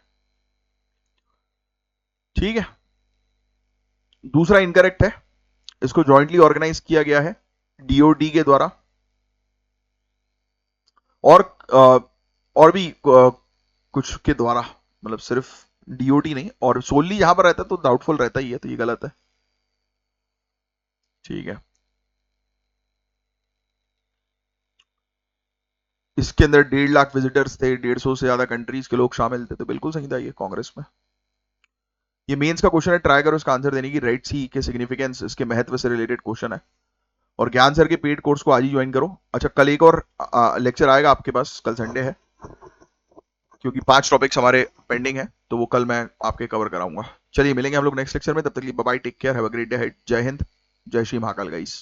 ठीक है। दूसरा इनकरेक्ट है, इसको जॉइंटली ऑर्गेनाइज किया गया है DOD के द्वारा, और और भी कुछ के द्वारा, मतलब सिर्फ DOD नहीं, और सोली यहां पर रहता है तो डाउटफुल रहता ही है, तो ये गलत है, ठीक है। इसके अंदर 1.5 लाख विजिटर्स थे, 150 से ज्यादा कंट्रीज के लोग शामिल थे, तो बिल्कुल सही था ये कांग्रेस में। ये मेंस का क्वेश्चन है, ट्राई करो इसका आंसर देने की। रेड सी के सिग्निफिकेंस, इसके महत्व से रिलेटेड क्वेश्चन है, और ज्ञान सर के पेड कोर्स को आज ही ज्वाइन करो। अच्छा, कल एक और लेक्चर आएगा आपके पास, कल संडे है, क्योंकि 5 टॉपिक्स हमारे पेंडिंग है, तो वो कल मैं आपके कवर कराऊंगा। चलिए मिलेंगे हम लोग नेक्स्ट लेक्चर में, तब तक के लिए bye bye, take care, have a great day, जय हिंद, जय श्री महाकाल गाइस।